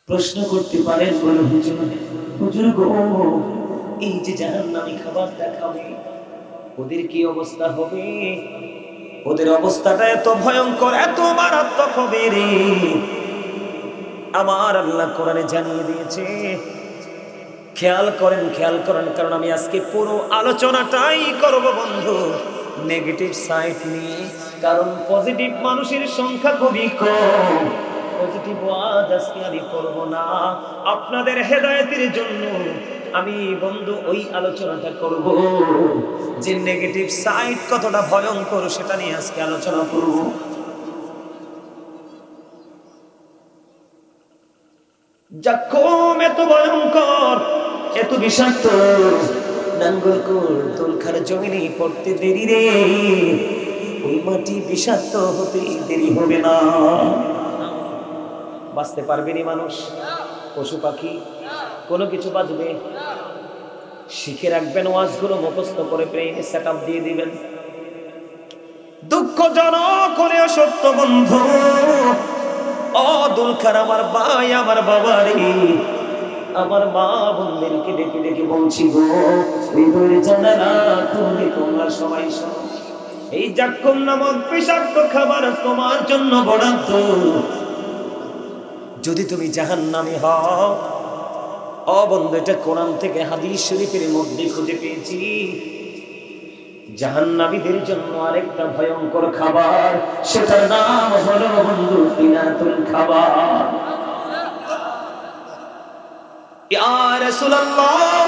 প্রশ্ন করতে পারেন, বলে হুজুর, হুজুর গো, এই যে জাহান্নামী খাবার দেখাবে, ওদের কি অবস্থা হবে? ওদের অবস্থাটা এত ভয়ঙ্কর, এত মারাত্মক হবে রে। আমার আল্লাহ কোরআনে জানিয়ে দিয়েছে। খেয়াল করেন, খেয়াল করেন, কারণ আমি আজকে পুরো আলোচনাটাই করব বন্ধু নেগেটিভ সাইড নিয়ে। কারণ পজিটিভ মানুষের সংখ্যা খুবই কম। পজিটিভ ওয়াজ আজকে আমি করব না, আপনাদের হেদায়েতের জন্য আমি বন্ধু ওই আলোচনাটা করব যে নেগেটিভ সাইড কতটা ভয়ঙ্কর, সেটা নিয়ে আজকে আলোচনা করব। জাক্কুম এত ভয়ঙ্কর, এত বিষাক্ত, নাঙ্গলকোল তুলখার জমিনে পড়তে দেরি রে, ওই মাটি বিষাক্ত হতে দেরি হবে না। বাঁচতে পারবেনি মানুষ, পশু পাখি, কোনো কিছু বাঁচবে? শিখে রাখবেন, ওয়াজগুলো মুখস্থ করে ব্রেইনে সেট আপ দিয়ে দিবেন। দুঃখজনক হলেও সত্য বন্ধু, ও দুলখার আমার ভাই, আমার বাবা রে, আমার মা বোনদেরকে ডেকে ডেকে বলছি গো, হৃদয়ের জানালা খুলে তোমরা সবাই শোনো, এই জাক্কুম নামক বিষাক্ত খাবার তোমার জন্য বরাদ্দ। যদি তুমি জাহান্নামী হও, ও বন্ধু, এটা কোরআন থেকে হাদিস শরীফের মধ্যে খুঁজে পেয়েছি। জাহান্নামীদের জন্য আরেকটা ভয়ঙ্কর খাবার, সেটার নাম হলো বন্ধু তিনাতুল খাবার। ইয়া রাসূলুল্লাহ,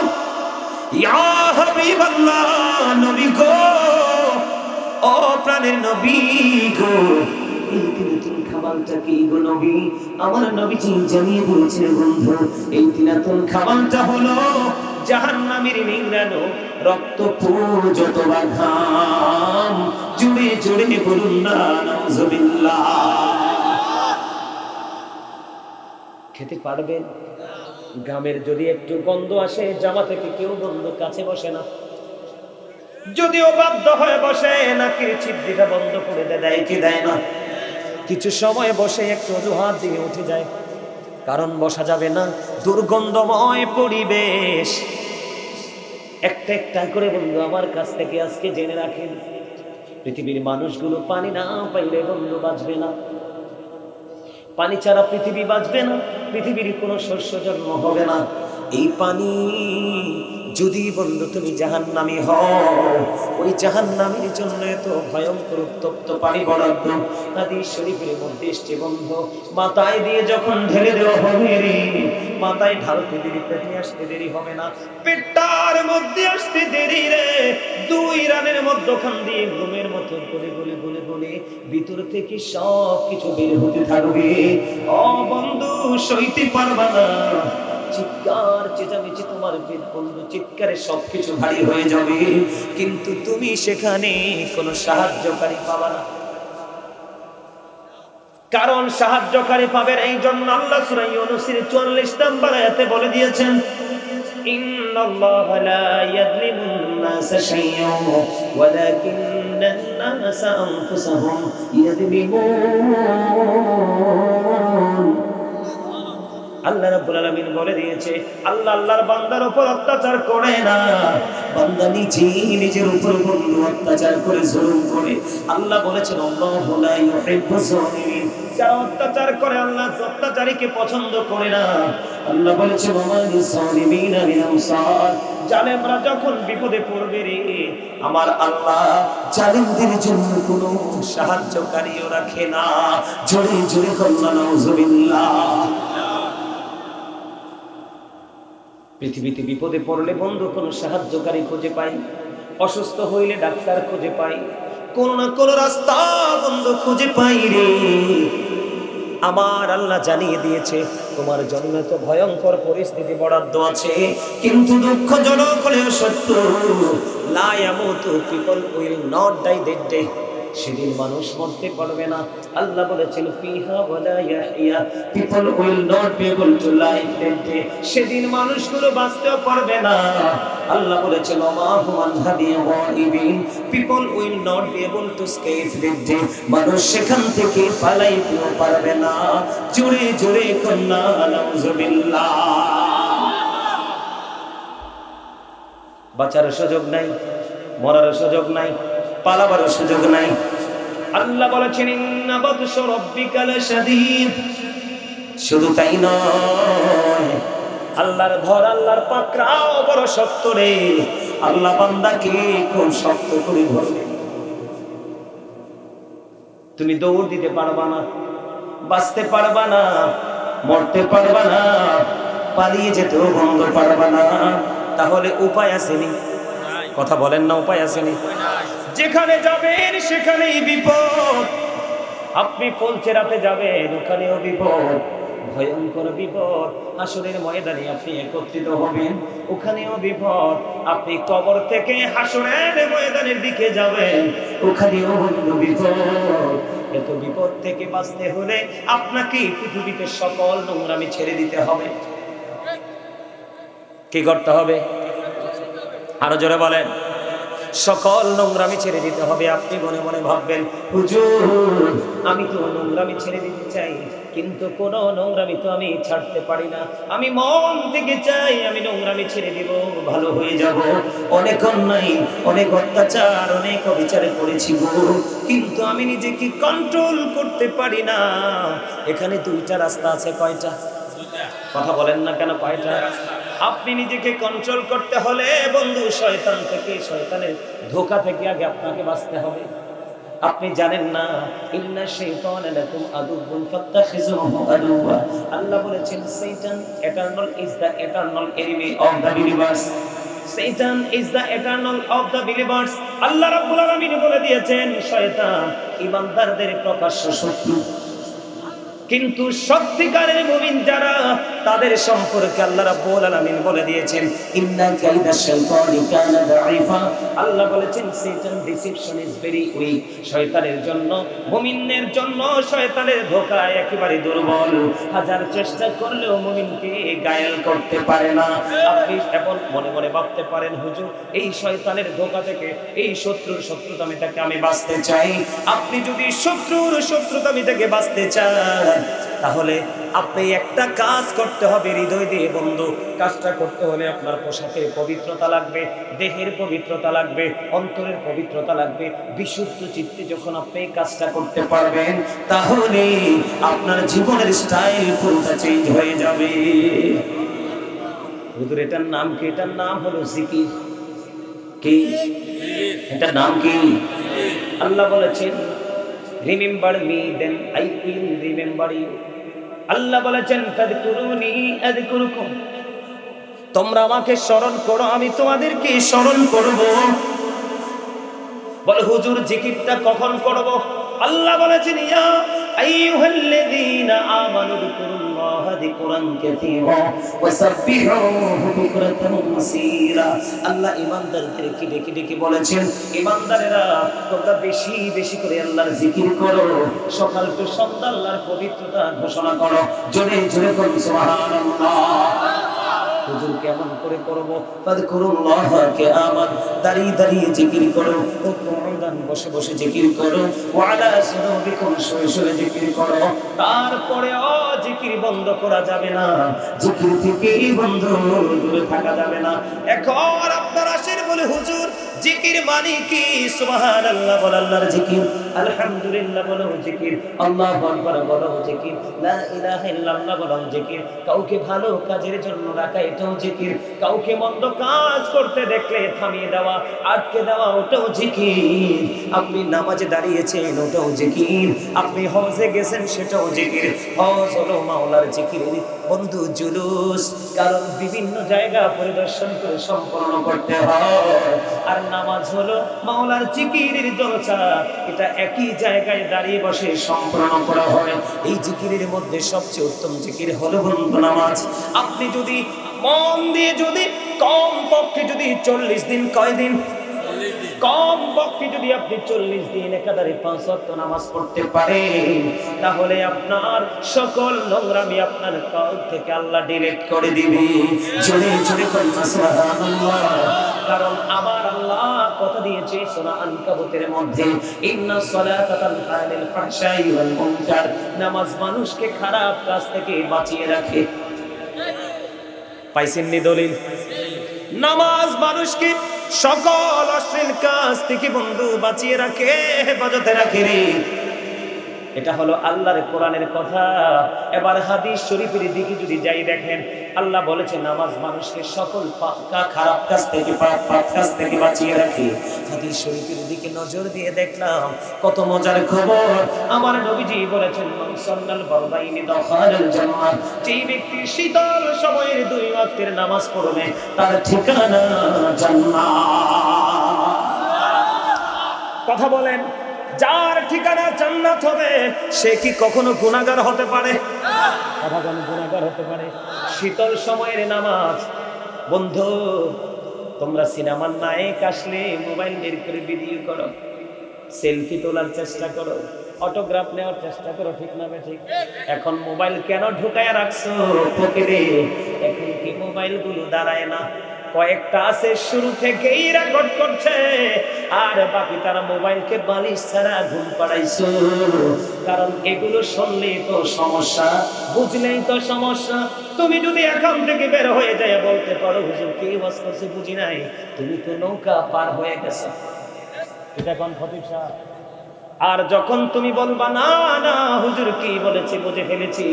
ইয়া হাবিবাল্লাহ, নবী গো, ও প্রাণের নবী গো, এই তিনাতুল খাবারটা কি গো নবী? আমার নবীজি জানিয়ে দিয়েছেন বন্ধু, এই তিনাতুল খাবারটা হলো জাহান্নামীর নিংড়ানো রক্ত যত ঘাম, জুড়ে জুড়ে বলুন না নাউজুবিল্লাহ। খেতে পারবেন? গ্রামের যদি একটু গন্ধ আসে, জামা থেকে কেউ বন্ধু কাছে বসে না, যদিও বাধ্য হয়ে বসে, নাকি চিপদিটা বন্ধ করে দেয় কি দেয় না, কিছু সময় বসে একটু অজুহাত দিয়ে উঠে যায়, কারণ বসা যাবে না, দুর্গন্ধময় পরিবেশ। একটা একটা করে বন্ধু আমার কাছ থেকে আজকে জেনে রাখেন, পৃথিবীর মানুষগুলো পানি না পাইলে বন্ধু বাঁচবে না, পানি ছাড়া পৃথিবী বাঁচবে না, পৃথিবীর কোনো শস্য জন্ম হবে না। এই পানি যদি বন্ধু তুমি জাহান্নামী হও, ওই জাহান্নামীর জন্য এত ভয়ঙ্কর উত্তপ্ত পানি বরাদ্দ। হাদিস শরীফের মধ্যে এসছে বন্ধু, মাথায় দিয়ে যখন ঢেলে দেওয়া হবে রে, মাথায় ঢালতে দেরি, পেটে আসতে দেরি হবে না, পেটটার মধ্যে আসতে দেরি রে, দুই রানের মধ্যখান দিয়ে ঘুমের মতো গলে গলে গলে গলে ভিতর থেকে সব কিছু বের হতে থাকবে। ও বন্ধু, সইতে পারবা না, চিৎকার চেঁচামেচি, তোমার বন্ধু চিৎকারে সবকিছু ভারী হয়ে যাবে, কিন্তু তুমি সেখানে কোনো সাহায্যকারী পাবা না। কারণ সাহায্যকারী পাবেন এই জন্য আল্লাহ সূরা ইউনূসের 44 নম্বর আয়াতে বলে দিয়েছেন, ইন্নাল্লাহা লা ইয়াযলিমুন নাসা শাইয়্যান ওয়ালাকিন্নান নাসা আনফুসাহুম ইয়াযলিমুন। আল্লাহ রাব্বুল আলামিন বলে দিয়েছে, আল্লাহ আল্লাহর বান্দার উপর অত্যাচার করে না, বান্দা নিজের উপর বন্ধু অত্যাচার করে, জুলুম করে। আল্লাহ বলেছেন, আল্লাহু লা ইউহিব্বুজ জালিমিন, যারা অত্যাচার করে আল্লাহ অত্যাচারীকে পছন্দ করে না। আল্লাহ বলেছেন, ওয়া লিজ জালিমিনা মিন আনসার, জালেমরা যখন বিপদে পড়বে রে, আমার আল্লাহ জালেমদের জন্য কোনো সাহায্যকারীও রাখে না। জোরে জোরে কন্যা নাউজুবিল্লাহ। পৃথিবীতে বিপদে পড়লে বন্ধু কোনো সাহায্যকারী খুঁজে পাই, অসুস্থ হইলে ডাক্তার খুঁজে পাই, কোন না কোন রাস্তা বন্ধু খুঁজে পাই রে। আমার আল্লাহ জানিয়ে দিয়েছে, তোমার জন্য তো ভয়ঙ্কর পরিস্থিতি বরাদ্দ আছে, কিন্তু দুঃখজনক হলেও সত্য, লা ইয়ামুতু, people will not die that day. সেদিন মানুষ মরতে পারবে না। আল্লাহ বলেছেন ফিহা ওয়ালা ইয়াহইয়া, people will not be able to live that day. সেদিন মানুষগুলো বাঁচতেও পারবে না। আল্লাহ বলেছেন ওমা হুমান হাদিয়া গাইবিন, people will not be able to escape that day. মানুষ সেখান থেকে পালাইতেও পারবে না। জোরে জোরে কন্যা নাউজুবিল্লাহ। বাঁচার সুযোগ নাই, মরার সুযোগ নাই, পালাবার সুযোগ নাই। আল্লাহ বলেছেন ইন্না বাতশা রাব্বিকা লাশাদীদ। শুধু তাই নয়, আল্লাহর ধর, আল্লাহর পাকড়াও বড় শক্ত রে। আল্লাহ বান্দাকে খুব শক্ত করে ধরবে। তুমি দৌড় দিতে পারবা না, বাঁচতে পারবা না, মরতে পারবা না, পালিয়ে যেতেও বন্ধ পারবা না। তাহলে উপায় আসেনি? কথা বলেন না, উপায় আসেনি? যেখানে যাবেন সেখানেই বিপদ। আপনি ফুলচেরাতে যাবেন, ওখানেও বিপদ, ভয়ঙ্কর বিপদ। হাসরের ময়দানে আপনি একত্রিত হবেন, ওখানেও বিপদ। আপনি কবর থেকে হাসরের ময়দানের দিকে যাবেন, ওখানেও বিপদ। এত বিপদ থেকে বাঁচতে হলে আপনাকে পৃথিবীতে সকল নোংরামি ছেড়ে দিতে হবে। কি করতে হবে? আরো জোরে বলেন। সকল নোংরামি ছেড়ে দিতে হবে। আপনি মনে মনে ভাববেন হুজুর আমি তো নোংরামি ছেড়ে দিতে চাই, কিন্তু কোনো নোংরামি তো আমি ছাড়তে পারি না। আমি মন থেকে চাই আমি নোংরামি ছেড়ে দিব, ভালো হয়ে যাব। অনেক অন্যায়, অনেক অত্যাচার, অনেক অবিচারে করেছি গো, কিন্তু আমি নিজেকে কন্ট্রোল করতে পারি না। এখানে দুইটা রাস্তা আছে। কয়টা? কথা বলেন না কেন? কয়টা? আপনি নিজেকে কন্ট্রোল করতে হলে বন্ধু শয়তান থেকে, শয়তানের ধোঁকা থেকে আগে আপনাকে বাঁচতে হবে। আপনি জানেন না ইন্না শাইতানা লাকুম আদুউন ফাত্তাখিযুহু আদুওয়া। আল্লাহ বলেছেন শয়তান eternal is the eternal enemy of the believers. শয়তান is the eternal of the believers. Allah রাব্বুল আলামিন বলে দিয়েছেন শয়তান ঈমানদারদের প্রকাশ্য শত্রু, কিন্তু সত্যিকারের মুমিন যারা তাদের সম্পর্কে আল্লাহ রাব্বুল আলামিন বলে দিয়েছেন ইন্না কাইদা শাইতানি কানা দাঈফা। আল্লাহ বলেছেন শয়তান ডিসিপশন ইজ ভেরি উইক। শয়তানের জন্য, মুমিনের জন্য শয়তানের ধোঁকা একেবারে দুর্বল। হাজার চেষ্টা করলেও মুমিনকে গায়েল করতে পারে না। আপনি এখন মনে মনে ভাবতে পারেন হুজুর এই শয়তানের ধোঁকা থেকে, এই শত্রুর শত্রুতামি থেকে আমি বাঁচতে চাই। আপনি যদি শত্রুর শত্রুতামি থেকে বাঁচতে চান তাহলে আপনি একটা কাজ করতে হবে হৃদয় দিয়ে বন্ধু। কাজটা করতে হলে আপনার পোশাকের পবিত্রতা লাগবে, দেহের পবিত্রতা লাগবে, অন্তরের পবিত্রতা লাগবে। বিশুদ্ধ চিত্তে যখন আপনি কাজটা করতে পারবেন তাহলে আপনার জীবনের স্টাইল পুরোটা চেঞ্জ হয়ে যাবে। হুজুর এটার নাম কি? এটার নাম হলো জিকির। কি এটার নাম কি? আল্লাহ বলেছেন remember me then I will remember you. Allah বলেছেন ফাযকুরুনি আযকুরুকুম, তোমরা আমাকে স্মরণ করো আমি তোমাদেরকে স্মরণ করব। বলে হুজুর জিকিরটা কখন করব? আল্লাহ বলেছেন ইয়া আইয়ুহাল্লাযীনা আমানু যিকুরুল্লাহা যিকরান কাসীরা ওয়াসাব্বিহুহু বুকরাতান ওয়া আসীরা। আল্লাহ ঈমানদারদেরকে ডেকে ডেকে বলেছেন ঈমানদারেরা তোমরা বেশি বেশি করে আল্লাহর জিকির করো, সকাল থেকে সন্ধ্যা আল্লাহর পবিত্রতা ঘোষণা করো। জোরে জোরে বলুন সুবহানাল্লাহ। হুজুর কেমন করে করব? ফাযকুরুল্লাহা কিয়ামান, দাঁড়িয়ে দাঁড়িয়ে জিকির করো, ও কুউদান বসে বসে জিকির করো, ওয়া আলা সুনুবিকুম শুয়ে শুয়ে জিকির করো। তারপরে জিকির বন্ধ করা যাবে না, জিকির থেকে বন্ধ দূরে থাকা যাবে না। এখন আপনার আসেন বলে হুজুর জিকির মানে কি? সুবহানাল্লাহ বল আল্লাহর জিকির, আলহামদুলিল্লাহ বলো জিকির, আল্লাহু আকবার বলো জিকির, লা ইলাহা ইল্লাল্লাহ বলো জিকির। কাউকে ভালো কাজের জন্য রাখা এটাও জিকির, কাউকে মন্দ কাজ করতে দেখলে থামিয়ে দেওয়া, আটকে দেওয়া ওটাও জিকির। আপনি নামাজে দাঁড়িয়েছেন ওটাও জিকির, আপনি হজে গেছেন সেটাও জিকির। হজ হলো মাওলার জিকিরের বন্ধু জুলুস, কারণ বিভিন্ন জায়গা পরিদর্শন করে সম্পন্ন করতে হয়। আর নামাজ হলো মাওলার জিকিরের জলসা, এটা একই জায়গায় দাঁড়িয়ে বসে সম্পন্ন করা হয়। এই জিকিরের মধ্যে সবচেয়ে উত্তম জিকির হলো বন্ধু নামাজ। আপনি যদি মন দিয়ে যদি কম পক্ষে যদি 40 দিন, কয়দিন? কম পক্ষে যদি আপনি 40 দিন একাধারে 5 ওয়াক্ত নামাজ পড়তে পারেন, তাহলে আপনার সকল নোংরামি আপনার কলব থেকে আল্লাহ ডিলিট করে দিবে। জোরে জোরে বলুন সুবহানাল্লাহ। কারণ আমার আল্লাহ কথা দিয়েছে সূরা আনকাবুতের মধ্যে, ইন্নাস সালাতা তানহা আনিল ফাহশাই ওয়াল মুনকার, নামাজ মানুষকে খারাপ কাজ থেকে বাঁচিয়ে রাখে। পাইছেন নি দলিল? নামাজ মানুষকে সকল অশ্লীল কাজ থেকে বন্ধু বাঁচিয়ে রাখে, হেফাজতে রাখে রে। এটা হলো আল্লাহর কোরআনের কথা। এবার হাদিস শরীফের দিকে যদি যাই, দেখেন আল্লাহ বলেছে নামাজ মানুষকে সকল খারাপ কাজ থেকে পাপ কাজ থেকে বাঁচিয়ে রাখে। হাদিস শরীফের দিকে নজর দিয়ে দেখলাম কত মজার খবর। আমার নবীজি বলেছেন মান সাল্লাল ফারদাইনি দাখালাল জান্নাহ, যেই ব্যক্তি শীতল সময়ের 2 ওয়াক্তের নামাজ পড়বে তার ঠিকানা জান্নাত। কথা বলেন, যার ঠিকানা জান্নাত হবে সে কি কখনো গুনাহগার হতে পারে? কথা বলেন, গুনাহগার হতে পারে? শীতল সময়ের নামাজ। বন্ধু, তোমরা সিনেমার নায়ক আসলে মোবাইল বের করে ভিডিও করো, সেলফি তোলার চেষ্টা করো, অটোগ্রাফ নেওয়ার চেষ্টা করো, ঠিক না ঠিক? এখন মোবাইল কেন ঢুকায়া রাখছো পকেটে? এখন কি মোবাইল গুলো দাঁড়ায় না? কয়েকটা আছে শুরু থেকেই রেকর্ড করছে, আর বাকি তারা মোবাইলকে বালিশ ছাড়া ঘুম পাড়াইছো। কারণ এগুলো শুনলেই তো সমস্যা, বুঝলেই তো সমস্যা। তুমি যদি এখান থেকে বের হয়ে যায় বলতে পারো হুজুর কি ওয়াজ করছে বুঝি নাই, তুমি তো নৌকা পার হয়ে গেছো। এটা কোন খতিব সাহেব? আর যখন তুমি বলবা না না হুজুর কি বলেছে বুঝে ফেলেছি,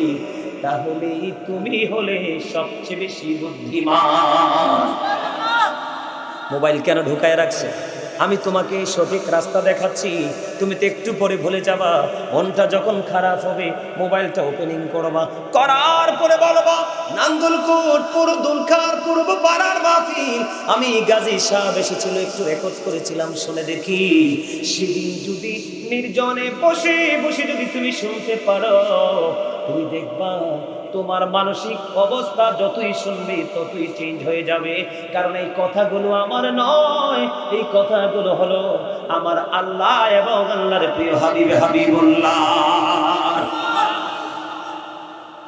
তাহলেই তুমি হলে সবচেয়ে বেশি বুদ্ধিমান। মোবাইল কেন ঢুকায় রাখছে? আমি তোমাকে সঠিক রাস্তা দেখাচ্ছি, তুমি তো একটু পরে ভুলে যাবা। মনটা যখন খারাপ হবে মোবাইলটা ওপেনিং করবা, করার পরে বলবা নাঙ্গলকোট পুরো দুলখার পূর্ব পাড়ার মাহফিল আমি গাজী সাহেব এসেছিল, একটু রেকর্ড করেছিলাম, শুনে দেখি। সেদিন যদি নির্জনে বসে বসে যদি তুমি শুনতে পারো, তুমি দেখবা তোমার মানসিক অবস্থা যতই শুনবে ততই চেঞ্জ হয়ে যাবে। কারণ এই কথাগুলো আমার নয়, এই কথাগুলো হলো আমার আল্লাহ এবং আল্লাহর প্রিয় হাবিবুল্লাহ।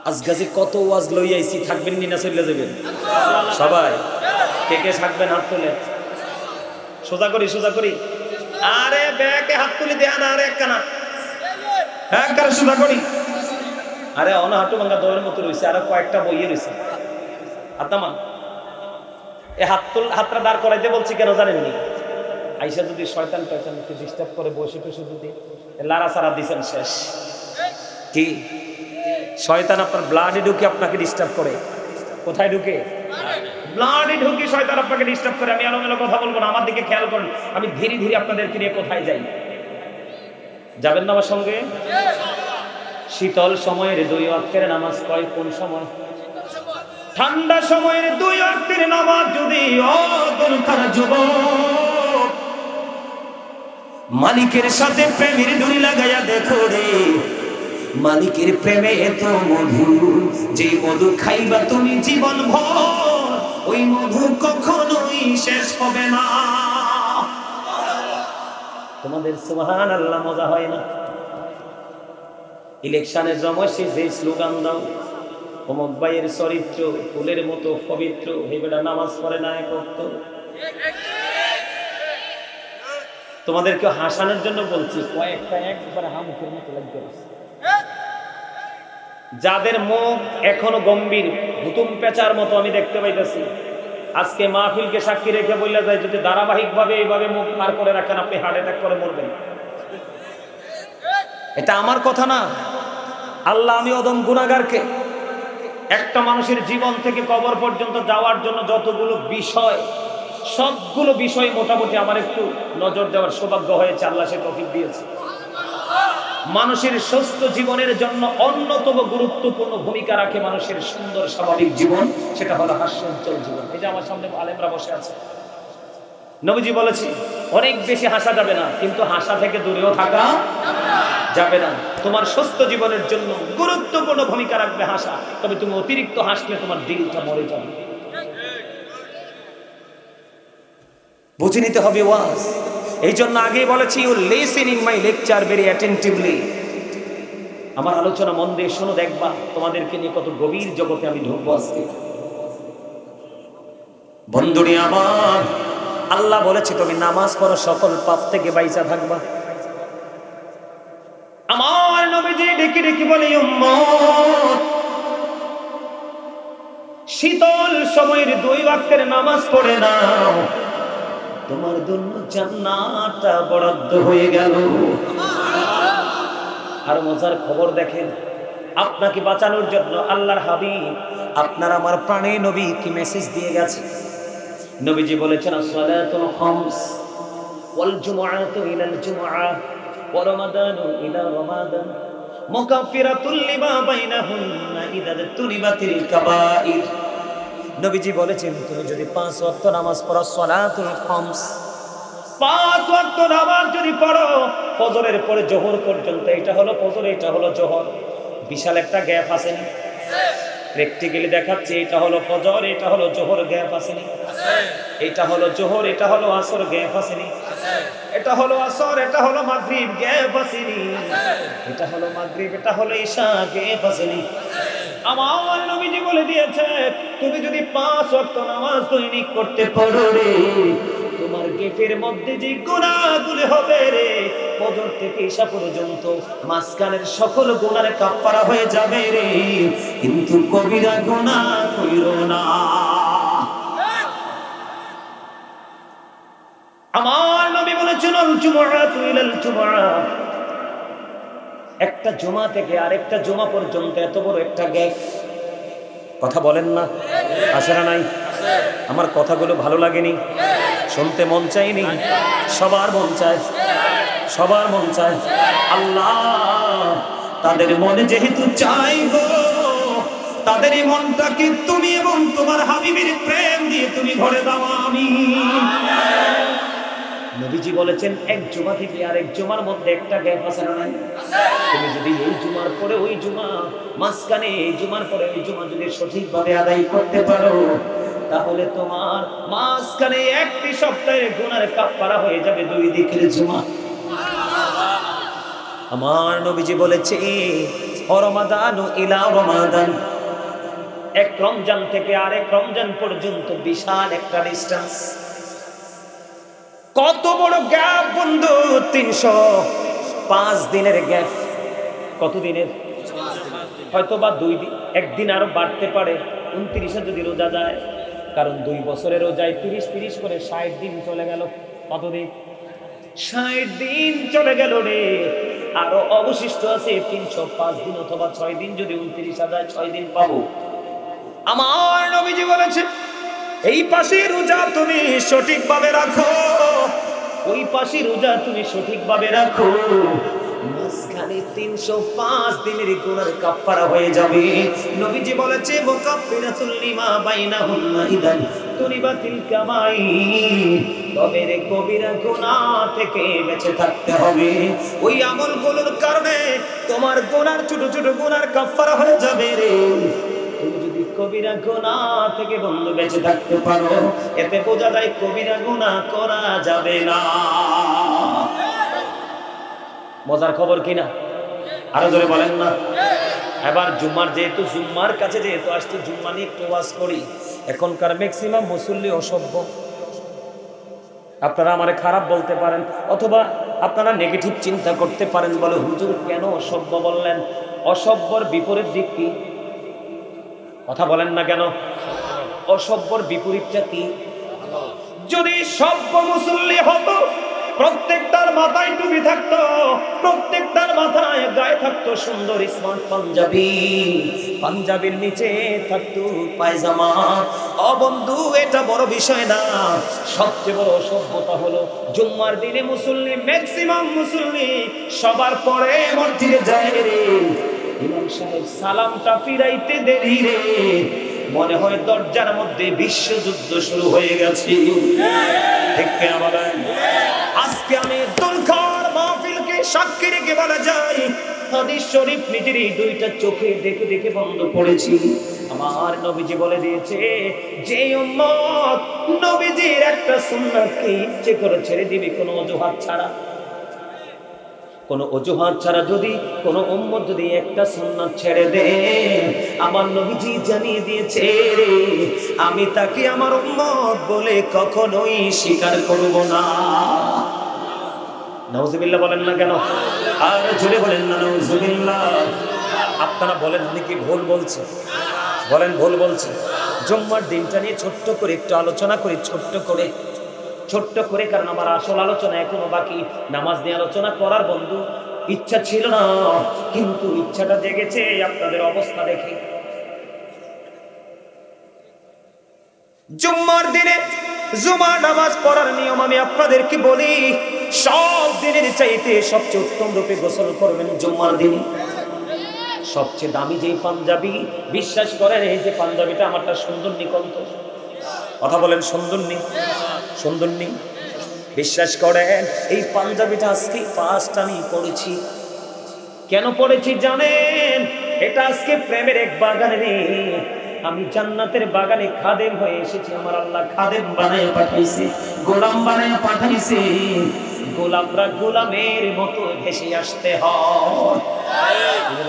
আজকে কত ওয়াজ লই আইছি, থাকবেন নি না চলে যাবেন? সবাই কে কে থাকবেন হাত তুলে? সোজা করি সোজা করি। আরে ব্যাকে হাত তুলে দেয়া না, আরে একখানা একবারে সোজা করি। আরে অনা হাঁটু ভাঙ্গা দৌড়ের মতো রয়েছে, আর কয়েকটা বইয়ে রয়েছে। আত্মামান এই হাতটা দাঁড় করাইতে বলছি কেন জানেননি? আইসা যদি শয়তান টয়তানকে ডিস্টার্ব করে বসে টসে যদি লারা সারা দিছেন শেষ। কি শয়তান আপনার ব্লাডে ঢুকে আপনাকে ডিস্টার্ব করে? কোথায় ঢুকে? ব্লাডে ঢুকে শয়তান আপনাকে ডিস্টার্ব করে। আমি এলোমেলো কথা বলবো না, আমার দিকে খেয়াল করুন। আমি ধীরে ধীরে আপনাদেরকে নিয়ে কোথায় যাই, যাবেন না আমার সঙ্গে? শীতল সময়ের 2 ওয়াক্তের নামাজ কয় কোন সময়? ঠান্ডা সময়ের 2 ওয়াক্তের নামাজ যদি ও দুলখার যুবক মালিকের সাথে প্রেমের ডুরি লাগাইয়া দেখো রে, মালিকের প্রেমে এত মধু, যে মধু খাইবা তুমি জীবন ভর, ওই মধু কখনোই শেষ হবে না। তোমাদের সুবহানাল্লাহ মজা হয় না? ইলেকশনের সময় যে স্লোগান দাও, অমুক ভাইয়ের চরিত্র ফুলের মতো পবিত্র, এই বেটা নামাজ পড়ে না এক ওয়াক্ত। তোমাদেরকে হাসানোর জন্য বলছি, কয়েকটা একবার হামুখের মতো লাগবে। যাদের মুখ এখনো গম্ভীর হুতুম পেঁচার মতো আমি দেখতে পাইতেছি, আজকে মাহফিলকে সাক্ষী রেখে বললে যায় যদি ধারাবাহিকভাবে এইভাবে মুখ পার করে রাখেন আপনি হার্ট অ্যাটাক করে মরবেন। এটা আমার কথা না, আল্লাহ আমি অদম গুনাহগারকে একটা মানুষের জীবন থেকে কবর পর্যন্ত যাওয়ার জন্য যতগুলো বিষয়, সবগুলো বিষয় মোটামুটি আমার একটু নজর দেওয়ার সৌভাগ্য হয়েছে, আল্লাহ সে তৌফিক দিয়েছে। মানুষের সুস্থ জীবনের জন্য অন্যতম গুরুত্বপূর্ণ ভূমিকা রাখে মানুষের সুন্দর স্বাভাবিক জীবন, সেটা হলো হাস্যোজ্জ্বল জীবন। এই যে আমার সামনে আলেমরা বসে আছে, নবীজি বলেছি অনেক বেশি হাসা যাবে না, কিন্তু হাসা থেকে দূরেও থাকা যাবে না। তোমার সুস্থ জীবনের জন্য গুরুত্বপূর্ণ ভূমিকা রাখবে হাসা, তবে তুমি অতিরিক্ত হাসলে তোমার দিলটা মরে যাবে। বুঝে নিতে হবে ওয়াজ। এই জন্য আগেই বলেছি, you listening my lecture very attentively. আমার আলোচনা মন দিয়ে শোনো, দেখবা তোমাদেরকে নিয়ে কত গভীর জগতে আমি ঢুকবো আজকে। বন্ধুরি আমার, আল্লাহ বলেছে তুমি নামাজ পড়ো, সকল পাপ থেকে বাইচা থাকবা। আমার নবীজি ডেকে ডেকে বলে, উম্মত, শীতল সময়ের 2 ওয়াক্তের নামাজ পড়ে নাও, তোমার জন্য জান্নাতটা বরাদ্দ হয়ে গেল। আর মজার খবর দেখেন, আপনাকে বাঁচানোর জন্য আল্লাহর হাবিব, আপনার আমার প্রাণের নবী কি মেসেজ দিয়ে গেছে। নবীজি বলেছেন, আসসালাতুল খামস ওয়াল জুমআতু ইলাল জুমআ ওয়া রমাদানু ইলা রমাদান মুকাফফিরাতুল লিমা বাইনাহুন্না ইযা তুনিবাতিল কাবাইর। নবীজি বলেছেন, তুমি যদি 5 ওয়াক্ত নামাজ পড়ো, সালাতুল খামস, 5 ওয়াক্ত নামাজ যদি পড়ো, ফজরের পরে জোহর পর্যন্ত, এটা হলো ফজর, এটা হলো জোহর, বিশাল একটা গ্যাপ আছে না? প্র্যাকটিক্যালি দেখাচ্ছে, এটা হলো ফজর, এটা হলো জোহর, গ্যাপ আছে না? এটা হলো জোহর, এটা হলো আসর, গ্যাপ আছে না? এটা হলো আসর, এটা হলো মাগরিব, গ্যাপ আছে না? এটা হলো মাগরিব, এটা হলো ইশা, গ্যাপ আছে না? আমার নবীজি বলে দিয়েছে, তুমি যদি 5 ওয়াক্ত নামাজ দৈনিক করতে পারো রে, তোমার গেটের মধ্যে যে গুনাহগুলো হবে রে, ফজর থেকে ইশা পর্যন্ত মাঝখানের সকল গুনার কাফারা হয়ে যাবে রে, কিন্তু কবিরা গুনাহ কইরো না। আমার নবী বলেছেন, আল জুমআতু ইলাল জুমআ, একটা জুমা থেকে আরেকটা জুমা পর্যন্ত এত বড় একটা গ্যাপ। কথা বলেন না, আছে না নাই? আমার কথাগুলো ভালো লাগেনি? শুনতে মন চাইনি? সবার মন চায়, সবার মন চায়। আল্লাহ তাদের মনে যেহেতু চাইব, তাদেরই মনটাকে তুমি এবং তোমার হাবিবের প্রেম দিয়ে তুমি ভরে দাও। আমিন। নবীজি বলেছেন, এক জুমা থেকে আরেক জুমার মধ্যে একটা গ্যাপ আছে না নাই? তুমি যদি এই জুমার পরে ওই জুমা, মাঝখানে এই জুমার পরে ওই জুমা যদি সঠিকভাবে আদায় করতে পারো, তাহলে তোমার মাঝখানে একটি সপ্তাহের গুনার কাফারা হয়ে যাবে 2 দিকের জুমা। আমার নবীজি বলেছে, রমাদানু ইলা রমাদান, এক রমজান থেকে আরেক রমজান পর্যন্ত বিশাল একটা ডিসটেন্স। কত বড় গ্যাপ বন্ধু! 305 দিনের গ্যাপ। কত দিনের? হয়তো বা 2 দিন, একদিন আরো বাড়তে পারে। 29-এ যদি রোজা যায়, কারণ 2 বছরের রোজায় 30 করে 60 দিন চলে গেল। কত দিন? 60 দিন চলে গেল রে। আরো অবশিষ্ট আছে 305 দিন অথবা 6 দিন। যদি 29 যায়, 6 দিন পাবো। আমার নবীজি বলেছে, এই পাশে রোজা তুমি সঠিকভাবে রাখো, ওই পাশে রোজা তুমি সঠিকভাবে রাখো, মাঝখানে 305 দিনের গুনার কাফারা হয়ে যাবে। নবীজি বলেছে, মুকাফফিরাতুল লিমা বাইনাহুন্না ইদান তুনিবাতিল কাবাইর, তবে রে কবিরা গুনাহ থেকে বেঁচে থাকতে হবে। ওই আমলগুলোর কারণে তোমার গুনার ছোট ছোট গুনার কাফারা হয়ে যাবে রে। তুমি যদি কবিরা গুনাহ থেকে বন্ধু বেঁচে থাকতে পারো, এতে বোঝা যায় কবিরা গুনাহ করা যাবে না। মজার খবর কিনা? আরো জোরে বলেন না। এবার জুম্মার, যেহেতু জুম্মার কাছে যেহেতু আসছি, জুম্মা নিয়ে একটু ওয়াজ করি। এখনকার ম্যাক্সিমাম মুসল্লি অসভ্য। আপনারা আমারে খারাপ বলতে পারেন, অথবা আপনারা নেগেটিভ চিন্তা করতে পারেন, বলে হুজুর কেন অসভ্য বললেন? অসভ্যর বিপরীত দিক কি? কথা বলেন না কেন? অসভ্যর বিপরীতটা কি? যদি সভ্য মুসল্লি হতো, প্রত্যেকটার মাথায় টুপি থাকতো, প্রত্যেকটার মাথায় গায়ে থাকতো সুন্দর স্মার্ট পাঞ্জাবি, পাঞ্জাবির নিচে থাকতো পায়জামা। ও বন্ধু, এটা বড় বিষয় না। সবচেয়ে বড় অসভ্যতা হলো জুম্মার দিনে মুসল্লি, ম্যাক্সিমাম মুসল্লি সবার পরে মসজিদে যায় রে, ইমাম সাহেব সালামটা ফিরাইতে দেরি রে, মনে হয় দরজার মধ্যে বিশ্বযুদ্ধ শুরু হয়ে গেছে। ঠিক কিনা বলেন? আজকে আমি দুলখার মাহফিলকে সাক্ষী রেখে বলা যায়, হাদিস শরীফ নিজের এই দুইটা চোখে দেখে দেখে বন্ধ পড়েছি। আমার নবীজি বলে দিয়েছে, যে উম্মত নবীজির একটা সুন্নাতকে ইচ্ছে করে ছেড়ে দিবে কোনো অজুহাত ছাড়া, কোনো অজুহাত ছাড়া যদি কোনো উম্মত যদি একটা সুন্নাত ছেড়ে দেয়, আমার নবীজি জানিয়ে দিয়েছে আমি তাকে আমার উম্মত বলে কখনোই স্বীকার করব না। নাউজুবিল্লাহ বলেন না কেন? আর জোরে বলেন না নাউজুবিল্লাহ। আপনারা বলেন আমি কি ভুল বলছি? বলেন ভুল বলছি? জুম্মার দিনটা নিয়ে ছোট্ট করে একটু আলোচনা করি, ছোট্ট করে, কারণ আমার আসল আলোচনা এখনো বাকি। নামাজ নিয়ে আলোচনা করার বন্ধু ইচ্ছা ছিল না, কিন্তু ইচ্ছাটা জেগেছে আপনাদের অবস্থা দেখে। জুম্মার দিনে জুমার নামাজ পড়ার নিয়ম আমি আপনাদেরকে বলি, সব দিনের চাইতে সবচেয়ে উত্তম রূপে গোসল করবেন জুম্মার দিনে। সবচেয়ে দামি যেই পাঞ্জাবি, বিশ্বাস করেন এই যে পাঞ্জাবিটা আমারটা সুন্দর নিকন্ত, কথা বলেন সুন্দর নি, বিশ্বাস করেন এই পাঞ্জাবিটা আজকে ফার্স্ট আমি পড়েছি। কেন পড়েছি জানেন? এটা আজকে প্রেমের এক বাগানে রে, আমি জান্নাতের বাগানে খাদেম হয়ে এসেছি। আমার আল্লাহ খাদেম বানায় পাঠাইছে, গোলাম বানায় পাঠাইছে। গোলামরা গোলামের মতো ভেসে আসতে হয়।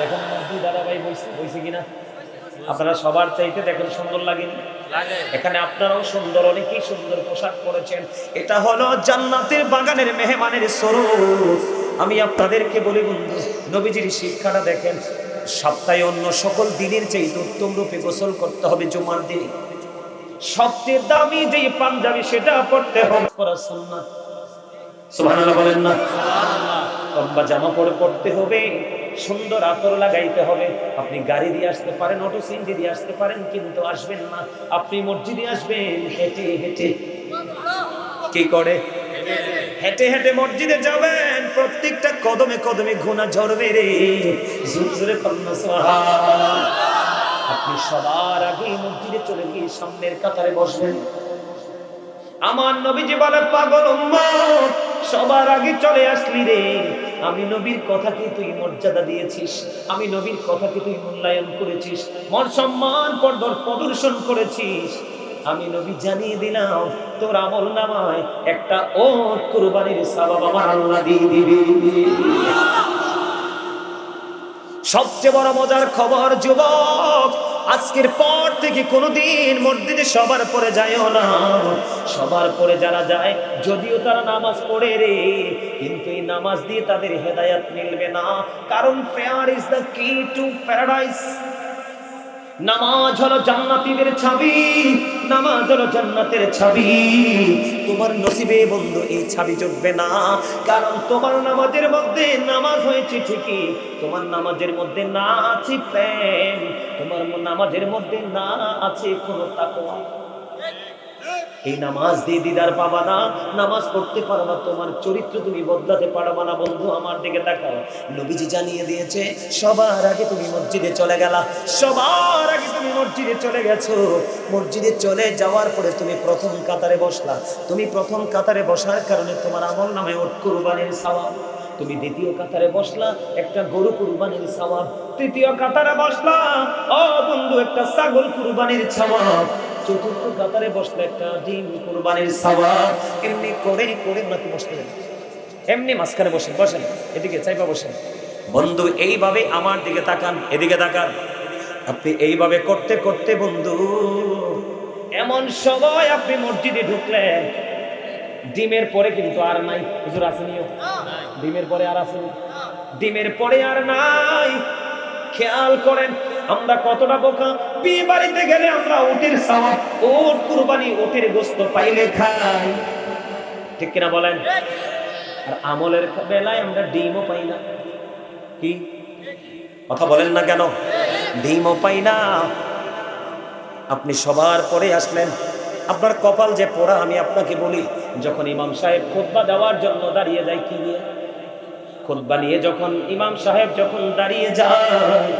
দেখেন আমার দুই দাদা ভাই বইছে কিনা, আপনারা সবার চাইতে দেখেন সুন্দর লাগেনি? এখানে আপনারাও সুন্দর, অনেকেই সুন্দর পোশাক পরেছেন। এটা হলো জান্নাতের বাগানের মেহমানের স্বরূপ। আমি আপনাদেরকে বলি বন্ধু, নবীজির শিক্ষাটা দেখেন, সপ্তাহে অন্য সকল দিনের চাইতে উত্তম রূপে গোসল করতে হবে জুমার দিনে। সবচেয়ে দামি যে পাঞ্জাবি সেটা পড়তে হবে, পড়া সুন্নাত। সুবহানাল্লাহ বলেন না? লম্বা জামা পড়তে হবে, সুন্দর আতর লাগাইতে হবে। আপনি গাড়ি দিয়ে আসতে পারেন, অটো সিএনজি দিয়ে আসতে পারেন, কিন্তু আসবেন না, আপনি মসজিদে আসবেন হেঁটে হেঁটে। কি করে? হেঁটে হেঁটে মসজিদে যাবেন, প্রত্যেকটা কদমে কদমে ঘোনা ঝরবে রে। জোরে পড়ুন সুবহান। আপনি সবার আগে মসজিদে চলে গিয়ে সামনের কাতারে বসবেন। আমার নবীজি বলে, পাগল উম্মত সবার আগে চলে আসলি রে। আমি নবীর কথাকে তুই মর্যাদা দিয়েছিস, আমি নবীর কথাকে তুই মূল্যায়ন করেছিস, মন সম্মান প্রদর্শন করেছিস। আমি নবী জানিয়ে দিলাম তোর আমল নামায় একটা ওট কুরবানির সওয়াব আমার আল্লাহ দিয়ে দিবে। সবচেয়ে বড় মজার খবর যুবক, আজকের পর থেকে কোনোদিন মসজিদে সবার পরে যায়ও না। সবার পরে যারা যায়, যদিও তারা নামাজ পড়ে রে, কিন্তু এই নামাজ দিয়ে তাদের হেদায়েত মিলবে না। কারণ প্রেয়ার ইজ দ্য কি টু প্যারাডাইস। নামাজ হলো জান্নাতীদের চাবি, নামাজ হলো জান্নাতের চাবি। তোমার নসিবে বন্ধু এই চাবি জুটবে না, কারণ তোমার নামাজের মধ্যে নামাজ হয়েছে ঠিকই, তোমার নামাজের মধ্যে না আছে প্রেম, তোমার নামাজের মধ্যে না আছে কোনো তাকওয়া। এই নামাজ দিয়ে দিদার পাবা না, নামাজ পড়তে পারবা, তোমার চরিত্র তুমি বদলাতে পারবা না। বন্ধু আমার দিকে তাকাও, নবীজি জানিয়ে দিয়েছে সবার আগে তুমি মসজিদে চলে গেলা, সবার আগে তুমি মসজিদে চলে গেছো। মসজিদে চলে যাওয়ার পরে তুমি প্রথম কাতারে বসলা, তুমি প্রথম কাতারে বসার কারণে তোমার আমল নামে উট কুরবানির সওয়াব। তুমি দ্বিতীয় কাতারে বসলা, একটা গরু কুরবানির সওয়াব। তৃতীয় কাতারে বসলা, ও বন্ধু, একটা ছাগল কুরবানির সওয়াব। চতুর্থ কাতারে বসলে একটা ডিম কুরবানির সওয়াব। এমনি করে করে নাকি বসতে হবে, এমনি মাঝখানে বসেন, এদিকে চাইবা বসেন। বন্ধু এইভাবে আমার দিকে তাকান, এদিকে তাকান। আপনি এইভাবে করতে করতে বন্ধু এমন সময় আপনি মসজিদে ঢুকলেন, ডিমের পরে কিন্তু আর নাই। হুজুর আসেনিও, ডিমের পরে আর আসেনি, ডিমের পরে আর নাই। খেয়াল করেন আমরা কতটা বোকা। বিয়ে বাড়িতে গেলে আমরা উটের সওয়াব, উট কুরবানি, উটের গোশত পাইলে খাই, ঠিক কিনা বলেন? আর আমলের বেলায় আমরা ডিমও পাই না। কি কথা বলেন না কেন? ডিমও পাই না। আপনি সবার পরে আসলেন, আপনার কপাল যে পোড়া। আমি আপনাকে বলি, যখন ইমাম সাহেব খুতবা দেওয়ার জন্য দাঁড়িয়ে যায়, কি নিয়ে? খুতবা নিয়ে যখন ইমাম সাহেব যখন দাঁড়িয়ে যায়,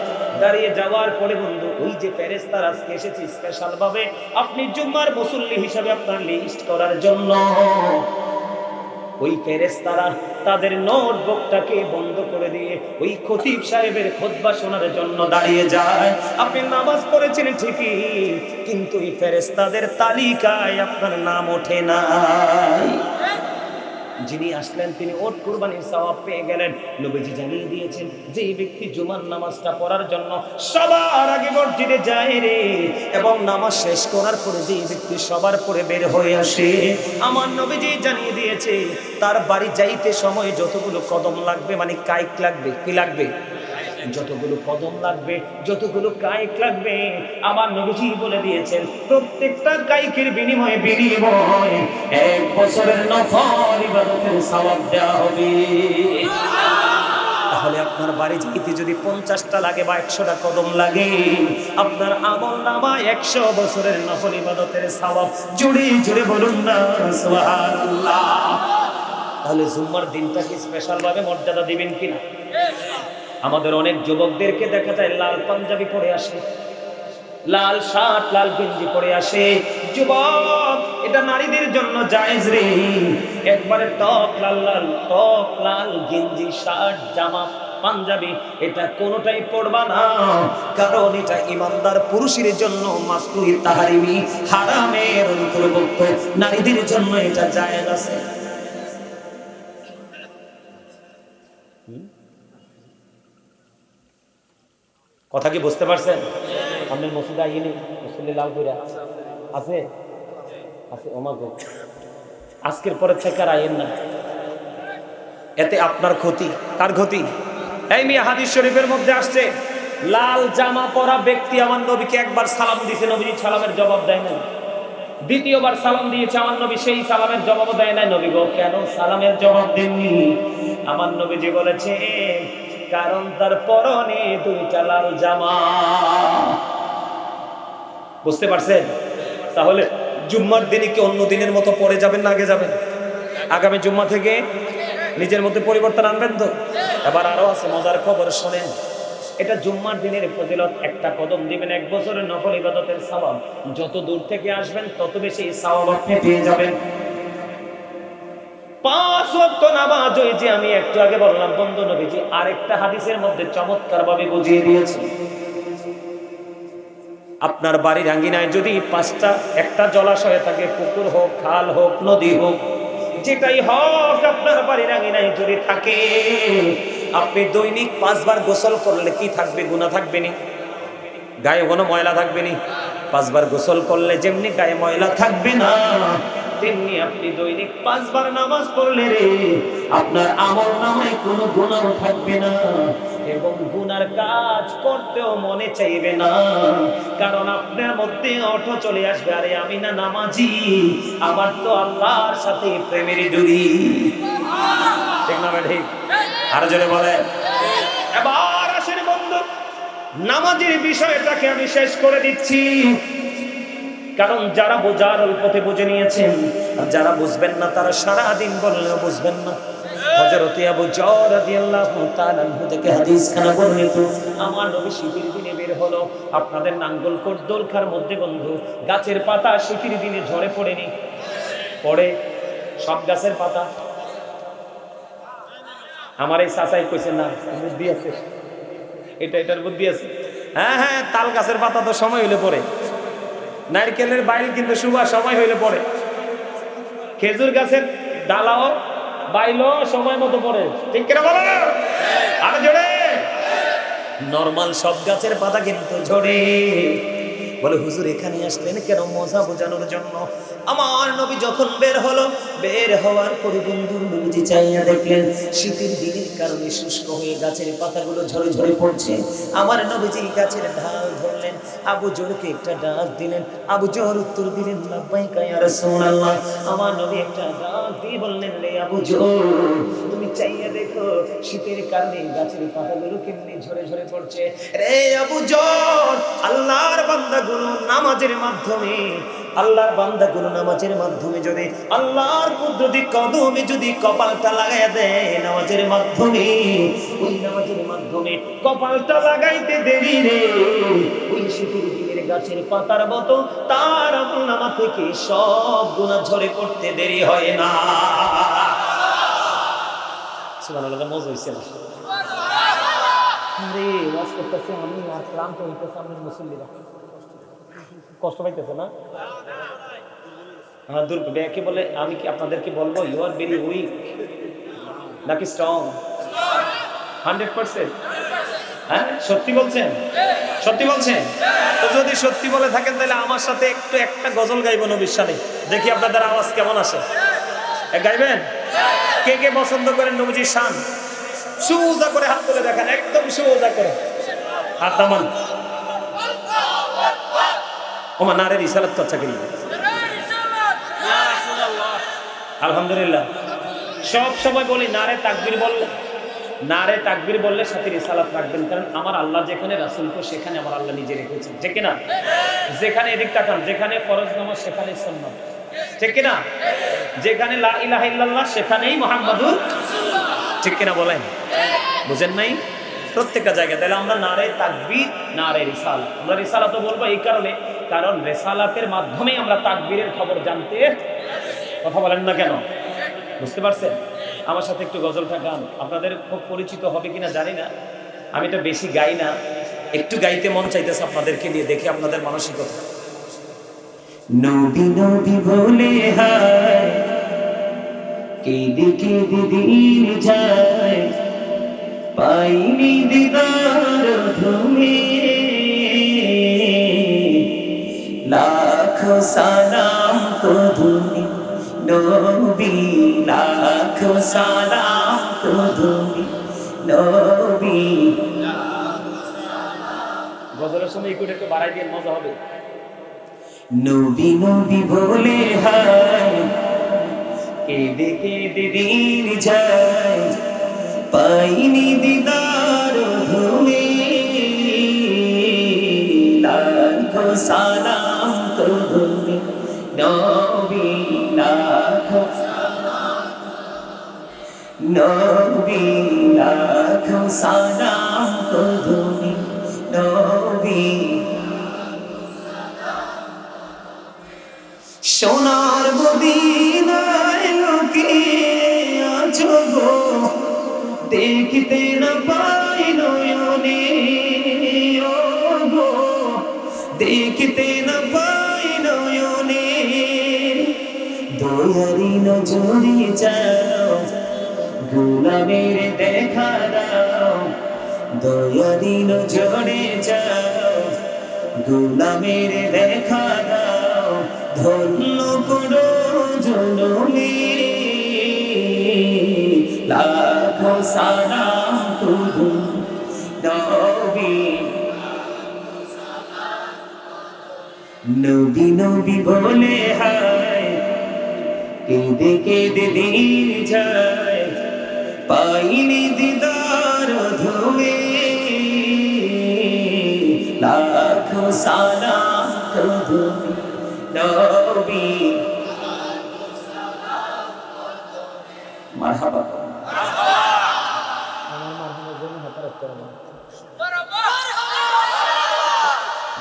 দাঁড়িয়ে যাওয়ার পরে বন্ধু ওই যে ফেরেশতারা আজকে এসেছে স্পেশাল ভাবে আপনি জুম্মার মুসল্লি হিসাবে আপনার লিস্ট করার জন্য, ওই ফেরেশতারা তাদের নোটবুকটাকে বন্ধ করে দিয়ে ওই খতিব সাহেবের খুতবা শোনার জন্য দাঁড়িয়ে যায়। আপনি নামাজ পড়েছেন ঠিকই, কিন্তু এই ফেরেশতাদের তালিকায় আপনার নাম ওঠে না। যিনি আসলেন তিনি ওট কুরবানির সওয়াব পেয়ে গেলেন। নবীজি জানিয়ে দিয়েছেন যে এই ব্যক্তি জুমার নামাজটা পড়ার জন্য সবার আগে মসজিদে যায় রে, এবং নামাজ শেষ করার পরে যে ব্যক্তি সবার পরে বের হয়ে আসে, আমার নবীজি জানিয়ে দিয়েছে তার বাড়ি যাইতে সময় যতগুলো কদম লাগবে, মানে কায়িক লাগবে, কি লাগবে, যতগুলো কদম লাগবে, যতগুলো কায়িক লাগবে, আমার নবীজি বলে দিয়েছেন প্রত্যেকটা কায়িকের বিনিময়ে 1 বছরের নফল ইবাদতের সওয়াব দেওয়া হবে। তাহলে আপনার বাড়ি যাইতে যদি 50টা লাগে বা 100টা কদম লাগে, আপনার আমল নামায় 100 বছরের নফল ইবাদতের সওয়াব। জুড়ে জুড়ে বলুন না সুবহানাল্লাহ। তাহলে জুম্মার দিনটাকে স্পেশাল ভাবে মর্যাদা দিবেন কিনা? আমাদের অনেক যুবকদেরকে দেখা যায় লাল পাঞ্জাবি পরে আসে, লাল শার্ট লাল গেঞ্জি পরে আসে। যুবক, এটা নারীদের জন্য জায়েজ রে। একবারে টপ লাল গেঞ্জি শার্ট জামা পাঞ্জাবি এটা কোনোটাই পরবা না, কারণ এটা ইমানদার পুরুষের জন্য মাকরুহ তাহরিমি হারামের অন্তর্ভুক্ত, নারীদের জন্য এটা জায়েজ আছে। কথা কি বুঝতে পারছেন? আপনার মসজিদে আইনি মসজিদে লাল কইরা আছে আছে ওমাগো, আজকের পরে থেকে আর আইন না, এতে আপনার ক্ষতি। কার ক্ষতি? এই মিয়া, হাদিস শরীফের মধ্যে আসছে লাল জামা পরা ব্যক্তি আমার নবীকে একবার সালাম দিয়েছে, নবী সালামের জবাব দেয় না। দ্বিতীয়বার সালাম দিয়েছে আমার নবী, সেই সালামের জবাব দেয় না। নবী গো কেন সালামের জবাব দেননি? আমার নবীজি বলেছে কারণ তার পরনে 2টা লাল জামা। বুঝতে পারছেন? তাহলে জুম্মার দিনে কি অন্য দিনের মতো পরে যাবেন না আগে যাবেন? আগামী জুম্মা থেকে নিজের মধ্যে পরিবর্তন আনবেন তো? এবার আরো আছে মজার খবর, শোনেন। এটা জুম্মার দিনের ফজিলত। 1টা কদম দিবেন 1 বছরের নফল ইবাদতের সওয়াব। যত দূর থেকে আসবেন তত বেশি সওয়াব আপনি পেয়ে যাবেন। 5 ওয়াক্ত নামাজ, ওই যে আমি একটু আগে বললাম, বন্ধু নবীজি আরেকটা হাদিসের মধ্যে চমৎকার ভাবে বুঝিয়ে দিয়েছেন। আপনার বাড়ির আঙ্গিনায় যদি 5টা একটা জলাশয় থাকে, পুকুর হোক, খাল হোক, নদী হোক, যেটাই হোক, আপনার বাড়ির আঙ্গিনায় যদি থাকে, আপনি দৈনিক 5 বার গোসল করলে কি থাকবে? গুনাহ থাকবে নি? গায়ে কোনো ময়লা থাকবে নি? 5 বার গোসল করলে যেমনি গায়ে ময়লা থাকবে না, তেমনি আপনি দৈনিক 5 বার নামাজ পড়লে রে আপনার আমল নামায় কোনো গুনাহ থাকবে না, এবং গুনার কাজ করতেও মনে চাইবে না, কারণ আপনার মধ্যে অর্থ চলে আসবে, আরে আমি না নামাজি, আমার তো আল্লাহর সাথে প্রেমের জুড়ি। ঠিক না ভাই? আর জোরে বলে। এবার আসেন বন্ধু, নামাজের বিষয়টাকে আমি শেষ করে দিচ্ছি, কারণ যারা বোঝার ওই পথে বুঝে নিয়েছেন, আর যারা বুঝবেন না তারা সারা দিন বললেও বুঝবেন না। হযরত আবু যর রাদিয়াল্লাহু তাআলা আনহু থেকে হাদিসখানা বর্ণিত, আমার নবী শীতের দিনে বের হলো। আপনাদের নাঙ্গলকোট দোলখার মধ্যে বন্ধু গাছের পাতা শীতের দিনে ঝরে পড়েনি? পড়ে। সব গাছের পাতা। আমার এই চাচাই কইছে না বুদ্ধি আছে, এটার বুদ্ধি আছে। হ্যাঁ হ্যাঁ, তাল গাছের পাতা তো সময় হইলে পড়ে, নারকেলের বাইল কিন্তু সুবাস সময় হইলে পড়ে, খেজুর গাছের ডালাও বাইলও সময় মতো পড়ে। ঠিক কিনা বলো? আর জোরে। নরমাল সব গাছের পাতা কিন্তু ঝরে। বলে হুজুর এখানে আসলেন কেন? মজা বোঝানোর জন্য। আমার নবী যখন বের হলো, বের হওয়ার পরে বন্ধুর নবীজি চাইয়া দেখলেন শীতের দিনের কারণে শুষ্ক হয়ে গাছের পাতাগুলো ঝরে ঝরে পড়ছে। আমার নবীজি গাছের ঢাল ধরলেন, আবু জরকে একটা ডাক দিলেন। আবু জর উত্তর দিলেন লাব্বাইকা ইয়া রাসূলুল্লাহ। আমার নবী একটা ডাক দিয়ে বললেন, রে আবু জর, তুমি চাইয়া দেখো শীতের কারণে গাছের পাতাগুলো কেমনে ঝরে ঝরে পড়ছে। রে আবু জর, আল্লাহর বান্দাগুলো নামাজের মাধ্যমে, আল্লাহর বান্দাগুলো নামাজের মাধ্যমে যদি আল্লাহর কুদরতি কদমে যদি কপালটা লাগাইয়া দেয় নামাজের মাধ্যমে, ওই নামাজের মাধ্যমে কপালটা লাগাইতে দেরি রে, ওই শীতের দিনের গাছের পাতার মতো তার আমল নামা থেকে সব গুনাহ ঝরে পড়তে দেরি হয় না। সুবহানাল্লাহ, মজা হইছে না? আরে ওয়াজ করতেছে আমি আর ক্লান্ত হইতেছে, আমাদের মুসল্লিরা কষ্ট পাইতেছে না? হ্যাঁ, কে বলে আমি কি আপনাদেরকে বলবো ইউ আর ভেরি উইক নাকি স্ট্রং? 100%? হ্যাঁ, সত্যি বলছেন? সত্যি বলছেন? তো যদি সত্যি বলে থাকেন তাহলে আমার সাথে একটু একটা গজল গাইবো নবীর শানে, দেখি আপনাদের আওয়াজ কেমন আসে। গাইবেন? কে কে পছন্দ করেন নবীজির শান? সোজা করে হাত তুলে দেখেন, একদম সোজা করে হাত নামান। ওমা নারে রিসালাত কথা করি। আলহামদুলিল্লাহ। সব সময় বলি নারে তাকবীর বললে, নারে তাকবীর বললে সাথে রিসালাত রাখবেন, কারণ আমার আল্লাহ যেখানে রাসূলকে সেখানে আমার আল্লাহ নিজে রেখেছেন, ঠিক কি না? যেখানে এদিক তাকান, যেখানে ফরজ নামাজ সেখানে সুন্নাত, ঠিক কি না? যেখানে লা ইলাহা ইল্লাল্লাহ সেখানেই মুহাম্মাদুর রাসূলুল্লাহ, ঠিক কি না বলেন? বুঝেন নাই? প্রত্যেকটা জায়গায় তাহলে আমরা নারে তাকবীর, নারে রিসালাত। আমরা রিসালাতও বলবো এই কারণে, কারণ রিসালাতের মাধ্যমে আমরা তাকবীরের খবর জানতে। কথা বলেন না কেন? বুঝতে পারছেন? আমার সাথে একটু গজলটা গান, আপনাদের খুব পরিচিত হবে কিনা জানি না, আমি তো বেশি গাই না, একটু গাইতে মন চাইতেছে আপনাদেরকে নিয়ে, দেখি আপনাদের মানসিকতা। নবী নবী বলে হায় কেঁদে কেঁদে দিন যায়, পাইনি দিদার তুমি, লাখো সালাম কবুলি নবী, লাখো সালাম কবুলি নবী। গজলের সময় একটু একটু বাড়াই দিয়ে মজা হবে। নবী নবী বলে হায় কেঁদে কেঁদে দিন যায়, পাইনি দিদার তুমি, লাখো সালাম কবুলি নবী, লাখো নবী, লাখো সালাম কবুলি নবী। সোনার মদিনায় লুকিয়ে আছো গো, দেখতে না পাই নয়নে, ও গো দেখতে না পাই নয়নে, দয়ারি নজরে যাও, গোলামের দেখা দাও, দয়ারি নজরে যাও, গোলামের দেখা দাও, ধন্য করো জনমে, লাখো সালাম কবুলি নবী। নবী নবী বলে হায় কেঁদে কেঁদে দিন যায়, পাইনি দিদার ধুমে, লাখো সালাম কবুলি নবী। মারহাবা।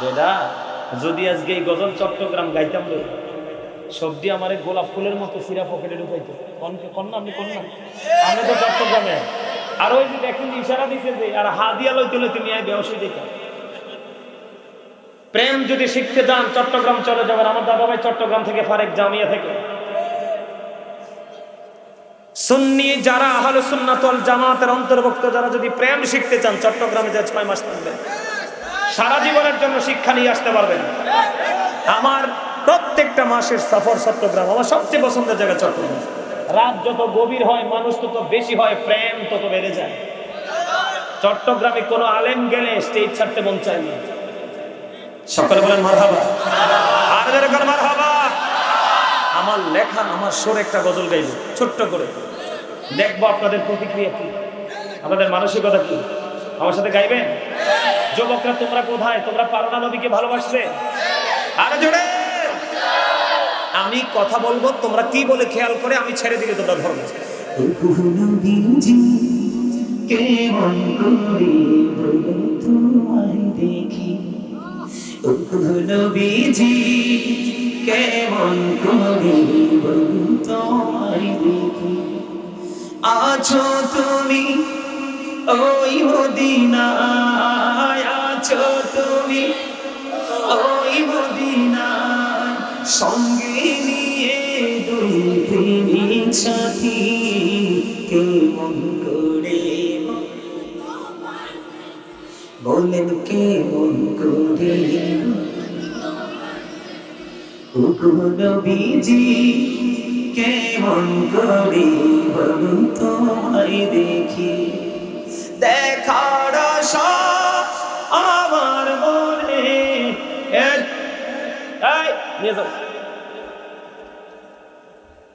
বেদা যদি আজকে এই গজল চট্টগ্রাম গাইতাম রে, সবজি আমারে গোলাপ ফুলের মতো সিরা পকেটে ঢুকাইতো। কন্যা আপনি কন্যা, আমি তো চট্টগ্রামে। আর ওই যে দেখেন ইশারা দিছে যে, আর হাদিয়া লইতে লইতে নিয়ে বেহসই দেখতাম। প্রেম যদি শিখতে যান চট্টগ্রাম চলে যাবেন। আমার দাদা ভাই চট্টগ্রাম থেকে, ফারেক জামিয়া থেকে। সুন্নি যারা আহলে সুন্নাত ওয়াল জামাতের অন্তর্ভুক্ত যারা যদি প্রেম শিখতে চান চট্টগ্রামে যে 6 মাস থাকবেন, সারা জীবনের জন্য শিক্ষা নিয়ে আসতে পারবেন। আমার প্রত্যেকটা মাসের সফর চট্টগ্রাম, আমার সবচেয়ে পছন্দের জায়গা চট্টগ্রাম। রাত যত গভীর হয়, মানুষ তত বেশি হয়, প্রেম তত বেড়ে যায়। চট্টগ্রামে কোনো আলেম গেলে স্টেজ ছাড়তে মন চায় না। সকলে বলেন মারহাবা। আর যেরকম মারহাবা। আমার লেখা, আমার সুর একটা গজল গাইব ছোট্ট করে, দেখবো আপনাদের প্রতিক্রিয়া কি, আপনাদের মানসিকতা কি। আমার সাথে গাইবেন? যুবকরা তোমরা কোথায়? তোমরা পারো না নবীকে ভালোবাসতে? আরে জোরে। আমি কথা বলবো, তোমরা কি বলে খেয়াল করে, আমি ছেড়ে দিলে তোমরা ধরবে। কেমন করে বলো তোমায় দেখি, নবীজি কেমন করে বলো তোমায় দেখি, আছো তুমি ওই মদিনায়, আছো তুমি ওই মদিনায়, সঙ্গে নিয়ে দুই প্রেমিক সাথী, কেমন করে বলেন কেমন করে নবীজি, কেমন করে বলুন তোমায় দেখি, দেখার আশা আমার মনে। নিয়ে যাও।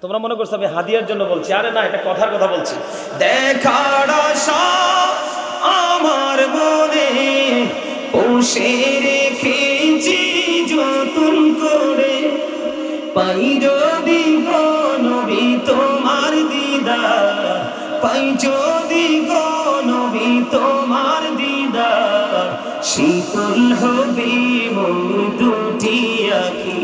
তোমরা মনে করছো আমি হাদিয়ার জন্য বলছি, আরে না, এটা কথার কথা বলছি। দেখার আশা আমার মনে পোষে রেখেছি যতন করে, পাই যদি নবী তোমার দিদার, পাই যদি নবী তোমার দিদার, শীতল হবে মোর দুটি আঁখি,